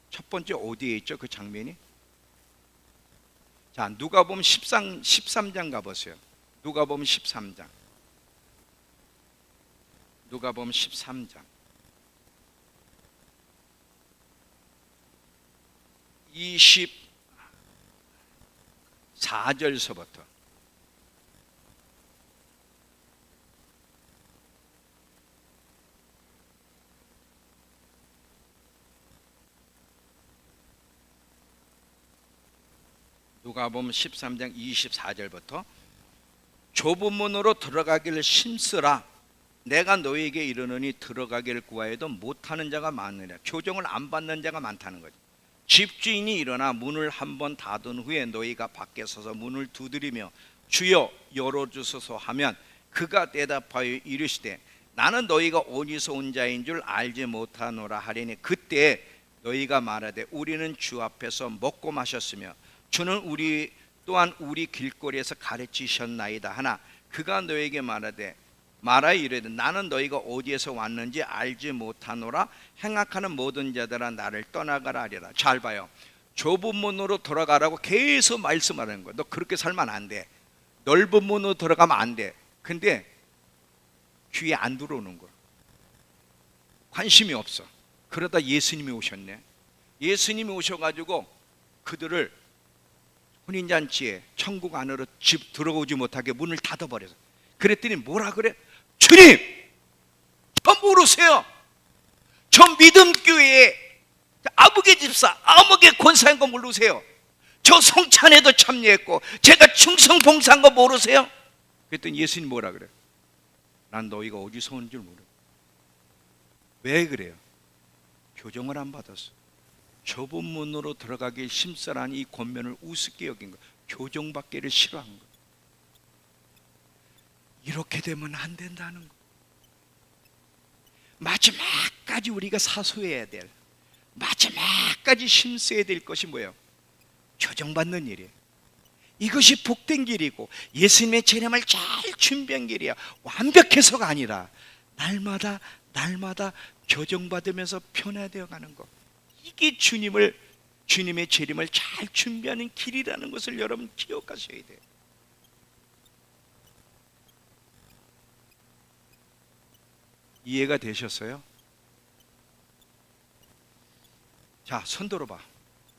Speaker 1: 첫 번째 어디에 있죠? 그 장면이? 자, 누가복음 13장 가보세요. 누가복음 13장. 누가복음 13장 24절서부터 누가복음 13장 24절부터 좁은 문으로 들어가기를 힘쓰라. 내가 너에게 이르노니 들어가기를 구하여도 못하는 자가 많으리라. 교정을 안 받는 자가 많다는 거죠. 집주인이 일어나 문을 한번 닫은 후에 너희가 밖에 서서 문을 두드리며 주여 열어주소서 하면 그가 대답하여 이르시되 나는 너희가 어디서 온 자인 줄 알지 못하노라 하리니 그때 너희가 말하되 우리는 주 앞에서 먹고 마셨으며 주는 우리 또한 우리 길거리에서 가르치셨나이다 하나 그가 너에게 말하되 말하여 이르되 나는 너희가 어디에서 왔는지 알지 못하노라. 행악하는 모든 자들아 나를 떠나가라 하리라. 잘 봐요. 좁은 문으로 돌아가라고 계속 말씀하는 거야. 너 그렇게 살면 안 돼. 넓은 문으로 들어가면 안 돼. 근데 귀에 안 들어오는 거야. 관심이 없어. 그러다 예수님이 오셨네. 예수님이 오셔가지고 그들을 혼인잔치에 천국 안으로 집 들어오지 못하게 문을 닫아버려서 그랬더니 뭐라 그래? 주님, 저 모르세요? 저 믿음교회에 아무개 집사, 아무개 권사인 거 모르세요? 저 성찬에도 참여했고 제가 충성 봉사한 거 모르세요? 그랬더니 예수님 뭐라 그래? 난 너희가 어디서 온 줄 모르. 왜 그래요? 교정을 안 받았어. 좁은 문으로 들어가기 심사라는 이 권면을 우습게 여긴 거, 교정받기를 싫어한 거. 이렇게 되면 안 된다는 거. 마지막까지 우리가 사수해야 될, 마지막까지 힘써야 될 것이 뭐예요? 교정받는 일이에요. 이것이 복된 길이고 예수님의 재림을 잘 준비한 길이야. 완벽해서가 아니라 날마다 교정받으면서 변화되어 가는 것. 이게 주님의 재림을 잘 준비하는 길이라는 것을 여러분 기억하셔야 돼요. 이해가 되셨어요? 자, 손 들어봐.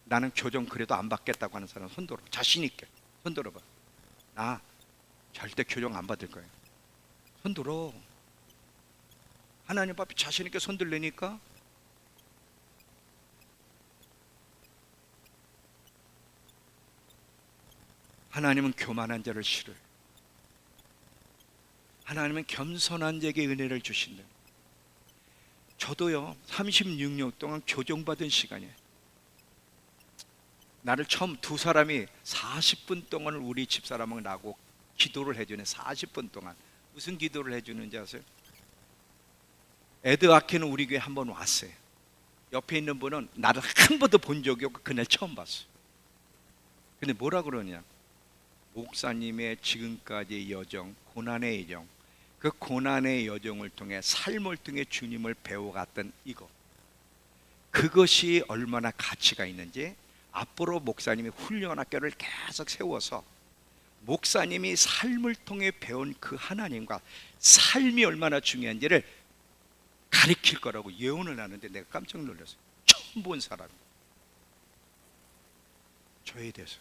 Speaker 1: 나는 교정 그래도 안 받겠다고 하는 사람 손 들어. 자신 있게 손 들어봐. 나 절대 교정 안 받을 거예요. 손 들어. 하나님 앞에 자신 있게 손 들려니까. 하나님은 교만한 자를 싫어요. 하나님은 겸손한 자에게 은혜를 주신다. 저도요 36년 동안 교정받은 시간이에요. 나를 처음 두 사람이 40분 동안을 우리 집사람하고 나고 기도를 해주네. 40분 동안. 무슨 기도를 해주는지 아세요? 에드 아키는 우리 교회 한번 왔어요. 옆에 있는 분은 나를 한 번도 본 적이 없고 그날 처음 봤어요. 근데 뭐라 그러냐? 목사님의 지금까지의 여정, 고난의 여정, 그 고난의 여정을 통해 삶을 통해 주님을 배워갔던 이거, 그것이 얼마나 가치가 있는지 앞으로 목사님이 훈련 학교를 계속 세워서 목사님이 삶을 통해 배운 그 하나님과 삶이 얼마나 중요한지를 가르칠 거라고 예언을 하는데 내가 깜짝 놀랐어요. 처음 본 사람이 저에 대해서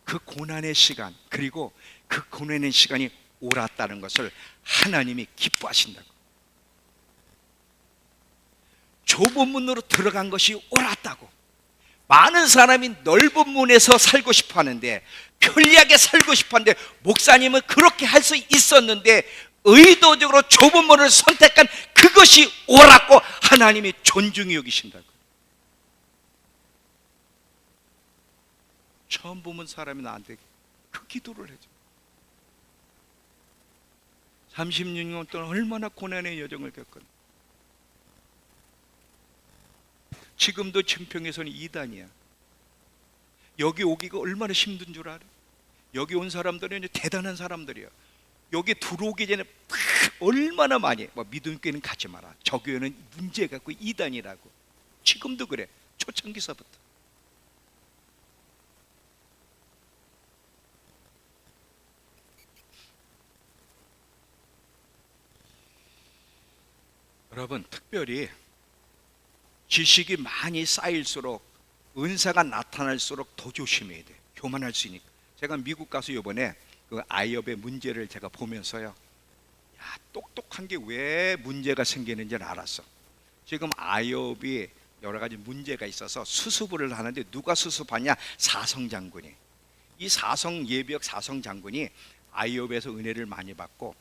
Speaker 1: 그 고난의 시간, 그리고 그 고난의 시간이 옳았다는 것을 하나님이 기뻐하신다고. 좁은 문으로 들어간 것이 옳았다고. 많은 사람이 넓은 문에서 살고 싶어 하는데, 편리하게 살고 싶어 하는데, 목사님은 그렇게 할 수 있었는데 의도적으로 좁은 문을 선택한 그것이 옳았고 하나님이 존중히 여기신다고. 처음 보면 사람이 나한테 그 기도를 해줘. 36년 동안 얼마나 고난의 여정을 겪었나. 지금도 증평에서는 2단이야. 여기 오기가 얼마나 힘든 줄 알아? 여기 온 사람들은 이제 대단한 사람들이야. 여기 들어오기 전에 얼마나 많이 믿음교회는 가지 마라, 저 교회는 문제가 있고 2단이라고. 지금도 그래. 초창기서부터. 여러분, 특별히 지식이 많이 쌓일수록, 은사가 나타날수록 더 조심해야 돼. 교만할 수 있으니까. 제가 미국 가서 이번에 그 아이업의 문제를 제가 보면서요, 야, 똑똑한 게 왜 문제가 생기는지를 알았어. 지금 아이업이 여러 가지 문제가 있어서 수습을 하는데 누가 수습하냐? 사성 장군이. 이 사성 예비역 사성 장군이 아이업에서 은혜를 많이 받고,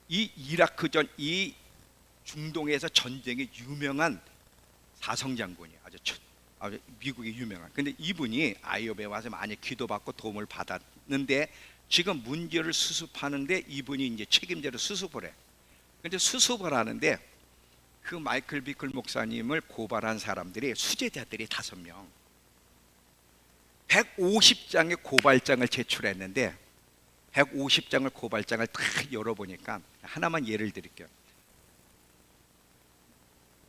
Speaker 1: 이 이라크전, 이 중동에서 전쟁에 유명한 사성 장군이 아주 미국에 유명한. 근데 이분이 아이업에 와서 많이 기도받고 도움을 받았는데, 지금 문제를 수습하는데 이분이 이제 책임자로 수습을 해. 근데 수습을 하는데 그 마이클 비클 목사님을 고발한 사람들이, 수재자들이 5명, 150장의 고발장을 제출했는데, 150장을 고발장을 다 열어보니까, 하나만 예를 드릴게요.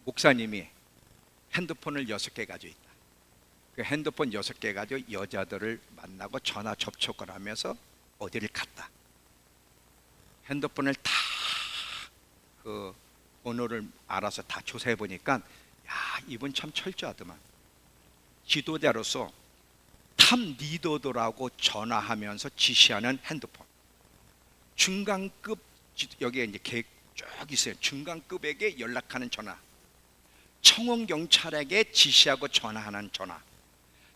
Speaker 1: 목사님이 핸드폰을 6개 가지고 있다. 그 핸드폰 6개 가지고 여자들을 만나고 전화 접촉을 하면서 어디를 갔다. 핸드폰을 다 그 번호를 알아서 다 조사해 보니까, 야, 이분 참 철저하더만. 지도자로서 탑 리더들하고 전화하면서 지시하는 핸드폰. 중간급, 여기에 이제 계획 쭉 있어요. 중간급에게 연락하는 전화. 청원 경찰에게 지시하고 전화하는 전화.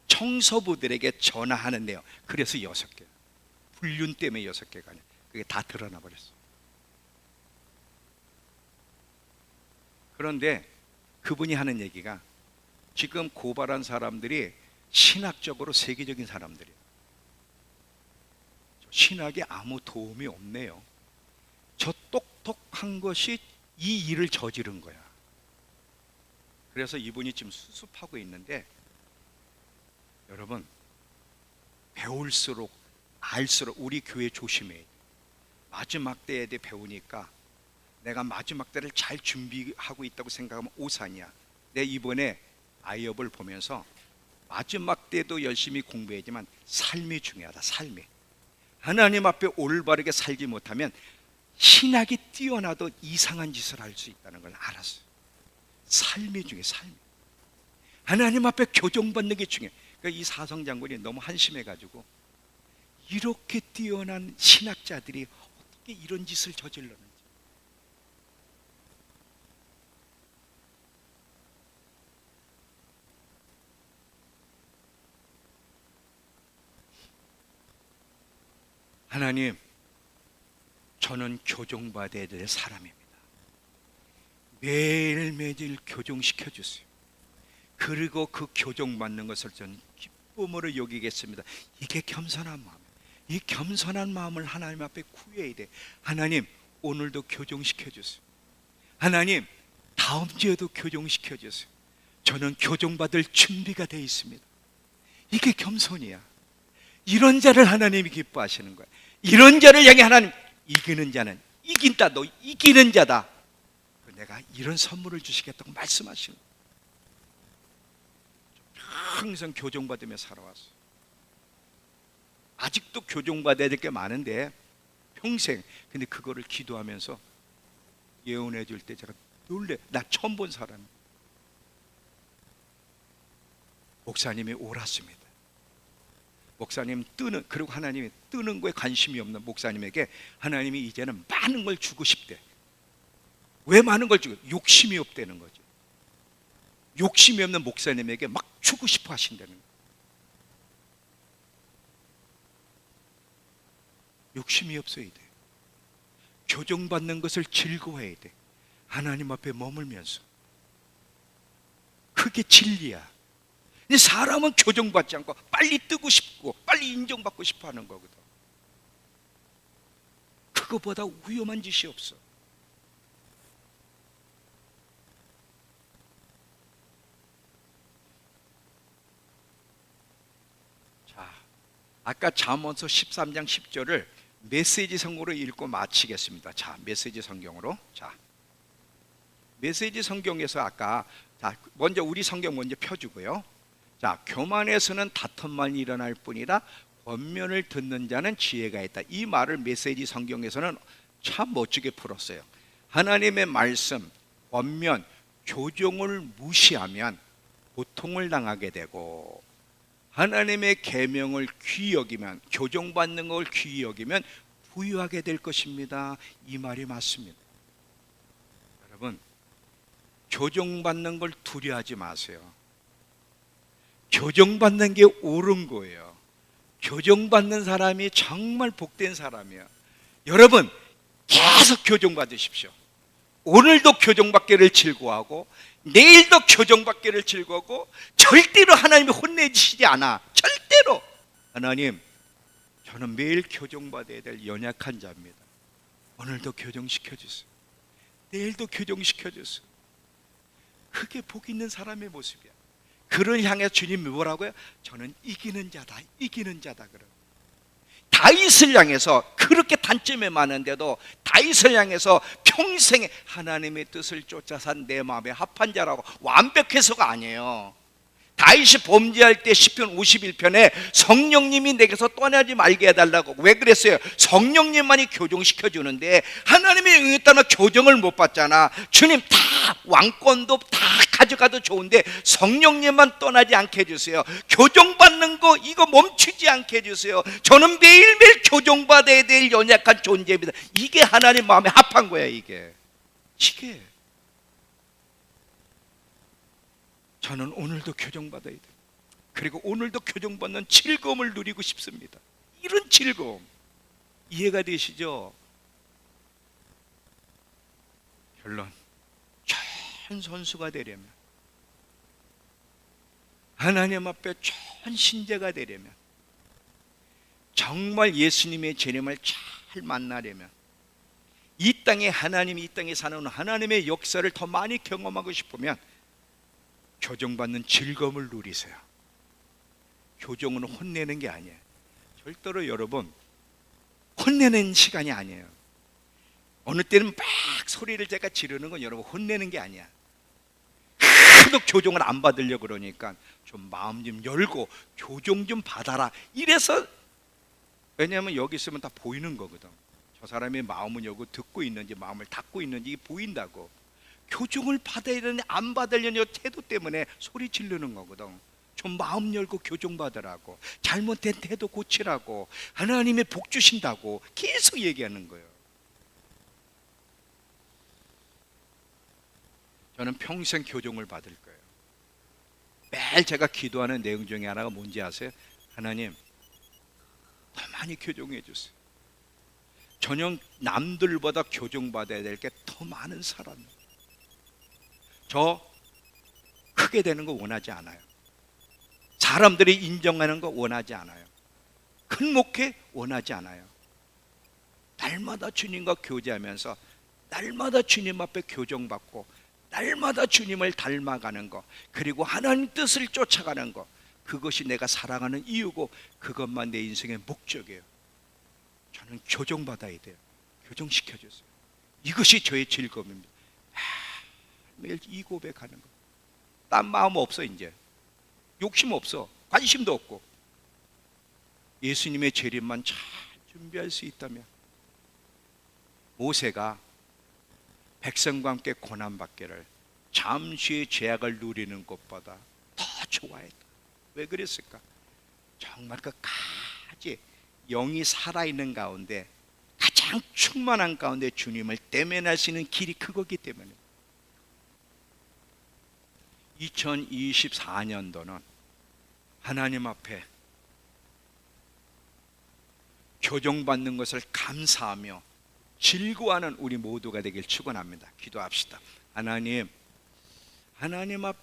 Speaker 1: 청소부들에게 전화하는데요. 그래서 6개. 불륜 때문에 6개가 아니야. 그게 다 드러나 버렸어. 그런데 그분이 하는 얘기가, 지금 고발한 사람들이 신학적으로 세계적인 사람들이에요. 신학에 아무 도움이 없네요. 저 똑똑한 것이 이 일을 저지른 거야. 그래서 이분이 지금 수습하고 있는데, 여러분, 배울수록 알수록 우리 교회 조심해야 돼. 마지막 때에 대해 배우니까 내가 마지막 때를 잘 준비하고 있다고 생각하면 오산이야. 내 이번에 아이업을 보면서 마지막 때도 열심히 공부해야지만 삶이 중요하다. 삶이. 하나님 앞에 올바르게 살지 못하면 신학이 뛰어나도 이상한 짓을 할 수 있다는 걸 알았어요. 삶이 중요해. 삶이. 하나님 앞에 교정받는 게 중요해. 그러니까 이 사성 장군이 너무 한심해가지고, 이렇게 뛰어난 신학자들이 어떻게 이런 짓을 저질렀는지. 하나님, 저는 교정받아야 될 사람입니다. 매일매일 교정시켜 주세요. 그리고 그 교정받는 것을 저는 기쁨으로 여기겠습니다. 이게 겸손한 마음. 이 겸손한 마음을 하나님 앞에 구해야 돼. 하나님, 오늘도 교정시켜 주세요. 하나님, 다음 주에도 교정시켜 주세요. 저는 교정받을 준비가 되어 있습니다. 이게 겸손이야. 이런 자를 하나님이 기뻐하시는 거야. 이런 자를 향해 하나님, 이기는 자는 이긴다. 너 이기는 자다. 내가 이런 선물을 주시겠다고 말씀하시는 거야. 항상 교정받으며 살아왔어. 아직도 교정받아야 될 게 많은데, 평생. 근데 그거를 기도하면서 예언해 줄 때 제가 놀래. 나 처음 본 사람. 목사님이 옳았습니다. 목사님 뜨는, 그리고 하나님이 뜨는 거에 관심이 없는 목사님에게 하나님이 이제는 많은 걸 주고 싶대. 왜 많은 걸 주고? 욕심이 없다는 거죠. 욕심이 없는 목사님에게 막 주고 싶어 하신다는 거예요. 욕심이 없어야 돼. 교정받는 것을 즐거워해야 돼. 하나님 앞에 머물면서. 그게 진리야. 근데 사람은 교정받지 않고 빨리 뜨고 싶고 빨리 인정받고 싶어 하는 거거든. 그거보다 위험한 짓이 없어. 자, 아까 잠언서 13장 10절을 메시지 성경으로 읽고 마치겠습니다. 자, 메시지 성경으로. 자, 메시지 성경에서 아까 먼저 우리 성경 먼저 펴주고요. 자, 교만에서는 다툼만 일어날 뿐이라 권면을 듣는 자는 지혜가 있다. 이 말을 메시지 성경에서는 참 멋지게 풀었어요. 하나님의 말씀, 권면, 교정을 무시하면 고통을 당하게 되고, 하나님의 계명을 귀히 여기면, 교정받는 걸 귀히 여기면 부유하게 될 것입니다. 이 말이 맞습니다. 여러분, 교정받는 걸 두려워하지 마세요. 교정받는 게 옳은 거예요. 교정받는 사람이 정말 복된 사람이에요. 여러분, 계속 교정받으십시오. 오늘도 교정받기를 즐거워하고 내일도 교정받기를 즐거워하고, 절대로 하나님이 혼내주시지 않아. 절대로. 하나님, 저는 매일 교정받아야 될 연약한 자입니다. 오늘도 교정시켜주세요. 내일도 교정시켜주세요. 그게 복 있는 사람의 모습이야. 그를 향해 주님이 뭐라고요? 저는 이기는 자다, 이기는 자다. 그래요. 다윗을 향해서 그렇게 단점이 많은데도 다윗을 향해서 평생 하나님의 뜻을 쫓아 산 내 마음에 합한 자라고, 완벽해서가 아니에요. 다윗이 범죄할 때 시편 51편에 성령님이 내게서 떠나지 말게 해달라고. 왜 그랬어요? 성령님만이 교정시켜 주는데 하나님이 응했다는 교정을 못 받잖아. 주님, 다 왕권도 다 가져가도 좋은데 성령님만 떠나지 않게 해주세요. 교정받는 거 이거 멈추지 않게 해주세요. 저는 매일매일 교정받아야 될 연약한 존재입니다. 이게 하나님 마음에 합한 거야. 이게 저는 오늘도 교정받아야 돼. 그리고 오늘도 교정받는 즐거움을 누리고 싶습니다. 이런 즐거움 이해가 되시죠? 결론, 좋은 선수가 되려면, 하나님 앞에 좋은 신자가 되려면, 정말 예수님의 재림을 잘 만나려면, 이 땅에 하나님이 이 땅에 사는 하나님의 역사를 더 많이 경험하고 싶으면 교정받는 즐거움을 누리세요. 교정은 혼내는 게 아니에요. 절대로 여러분 혼내는 시간이 아니에요. 어느 때는 막 소리를 제가 지르는 건 여러분 혼내는 게 아니야. 하도 교정을 안 받으려고 그러니까 좀 마음 좀 열고 교정 좀 받아라. 이래서, 왜냐하면 여기 있으면 다 보이는 거거든. 저 사람의 마음은 열고 듣고 있는지 마음을 닫고 있는지 보인다고. 교정을 받아야 되는데 안 받으려는 태도 때문에 소리 지르는 거거든. 좀 마음 열고 교정 받으라고, 잘못된 태도 고치라고, 하나님의 복 주신다고 계속 얘기하는 거예요. 저는 평생 교정을 받을 거예요. 매일 제가 기도하는 내용 중에 하나가 뭔지 아세요? 하나님, 더 많이 교정해 주세요. 전혀 남들보다 교정받아야 될 게 더 많은 사람이에요. 저 크게 되는 거 원하지 않아요. 사람들이 인정하는 거 원하지 않아요. 큰 목회 원하지 않아요. 날마다 주님과 교제하면서 날마다 주님 앞에 교정받고 날마다 주님을 닮아가는 거, 그리고 하나님 뜻을 쫓아가는 거, 그것이 내가 사랑하는 이유고 그것만 내 인생의 목적이에요. 저는 교정받아야 돼요. 교정시켜주세요. 이것이 저의 즐거움입니다. 매일 이 고백하는 거. 딴 마음 없어. 이제 욕심 없어. 관심도 없고 예수님의 재림만 잘 준비할 수 있다면, 모세가 백성과 함께 고난받기를 잠시의 죄악을 누리는 것보다 더 좋아했다. 왜 그랬을까? 정말 끝까지 영이 살아있는 가운데 가장 충만한 가운데 주님을 대면할 수 있는 길이 그거기 때문에 2024년도는 하나님 앞에 교정받는 것을 감사하며 즐거워하는 우리 모두가 되길 축원합니다. 기도합시다. 하나님 앞에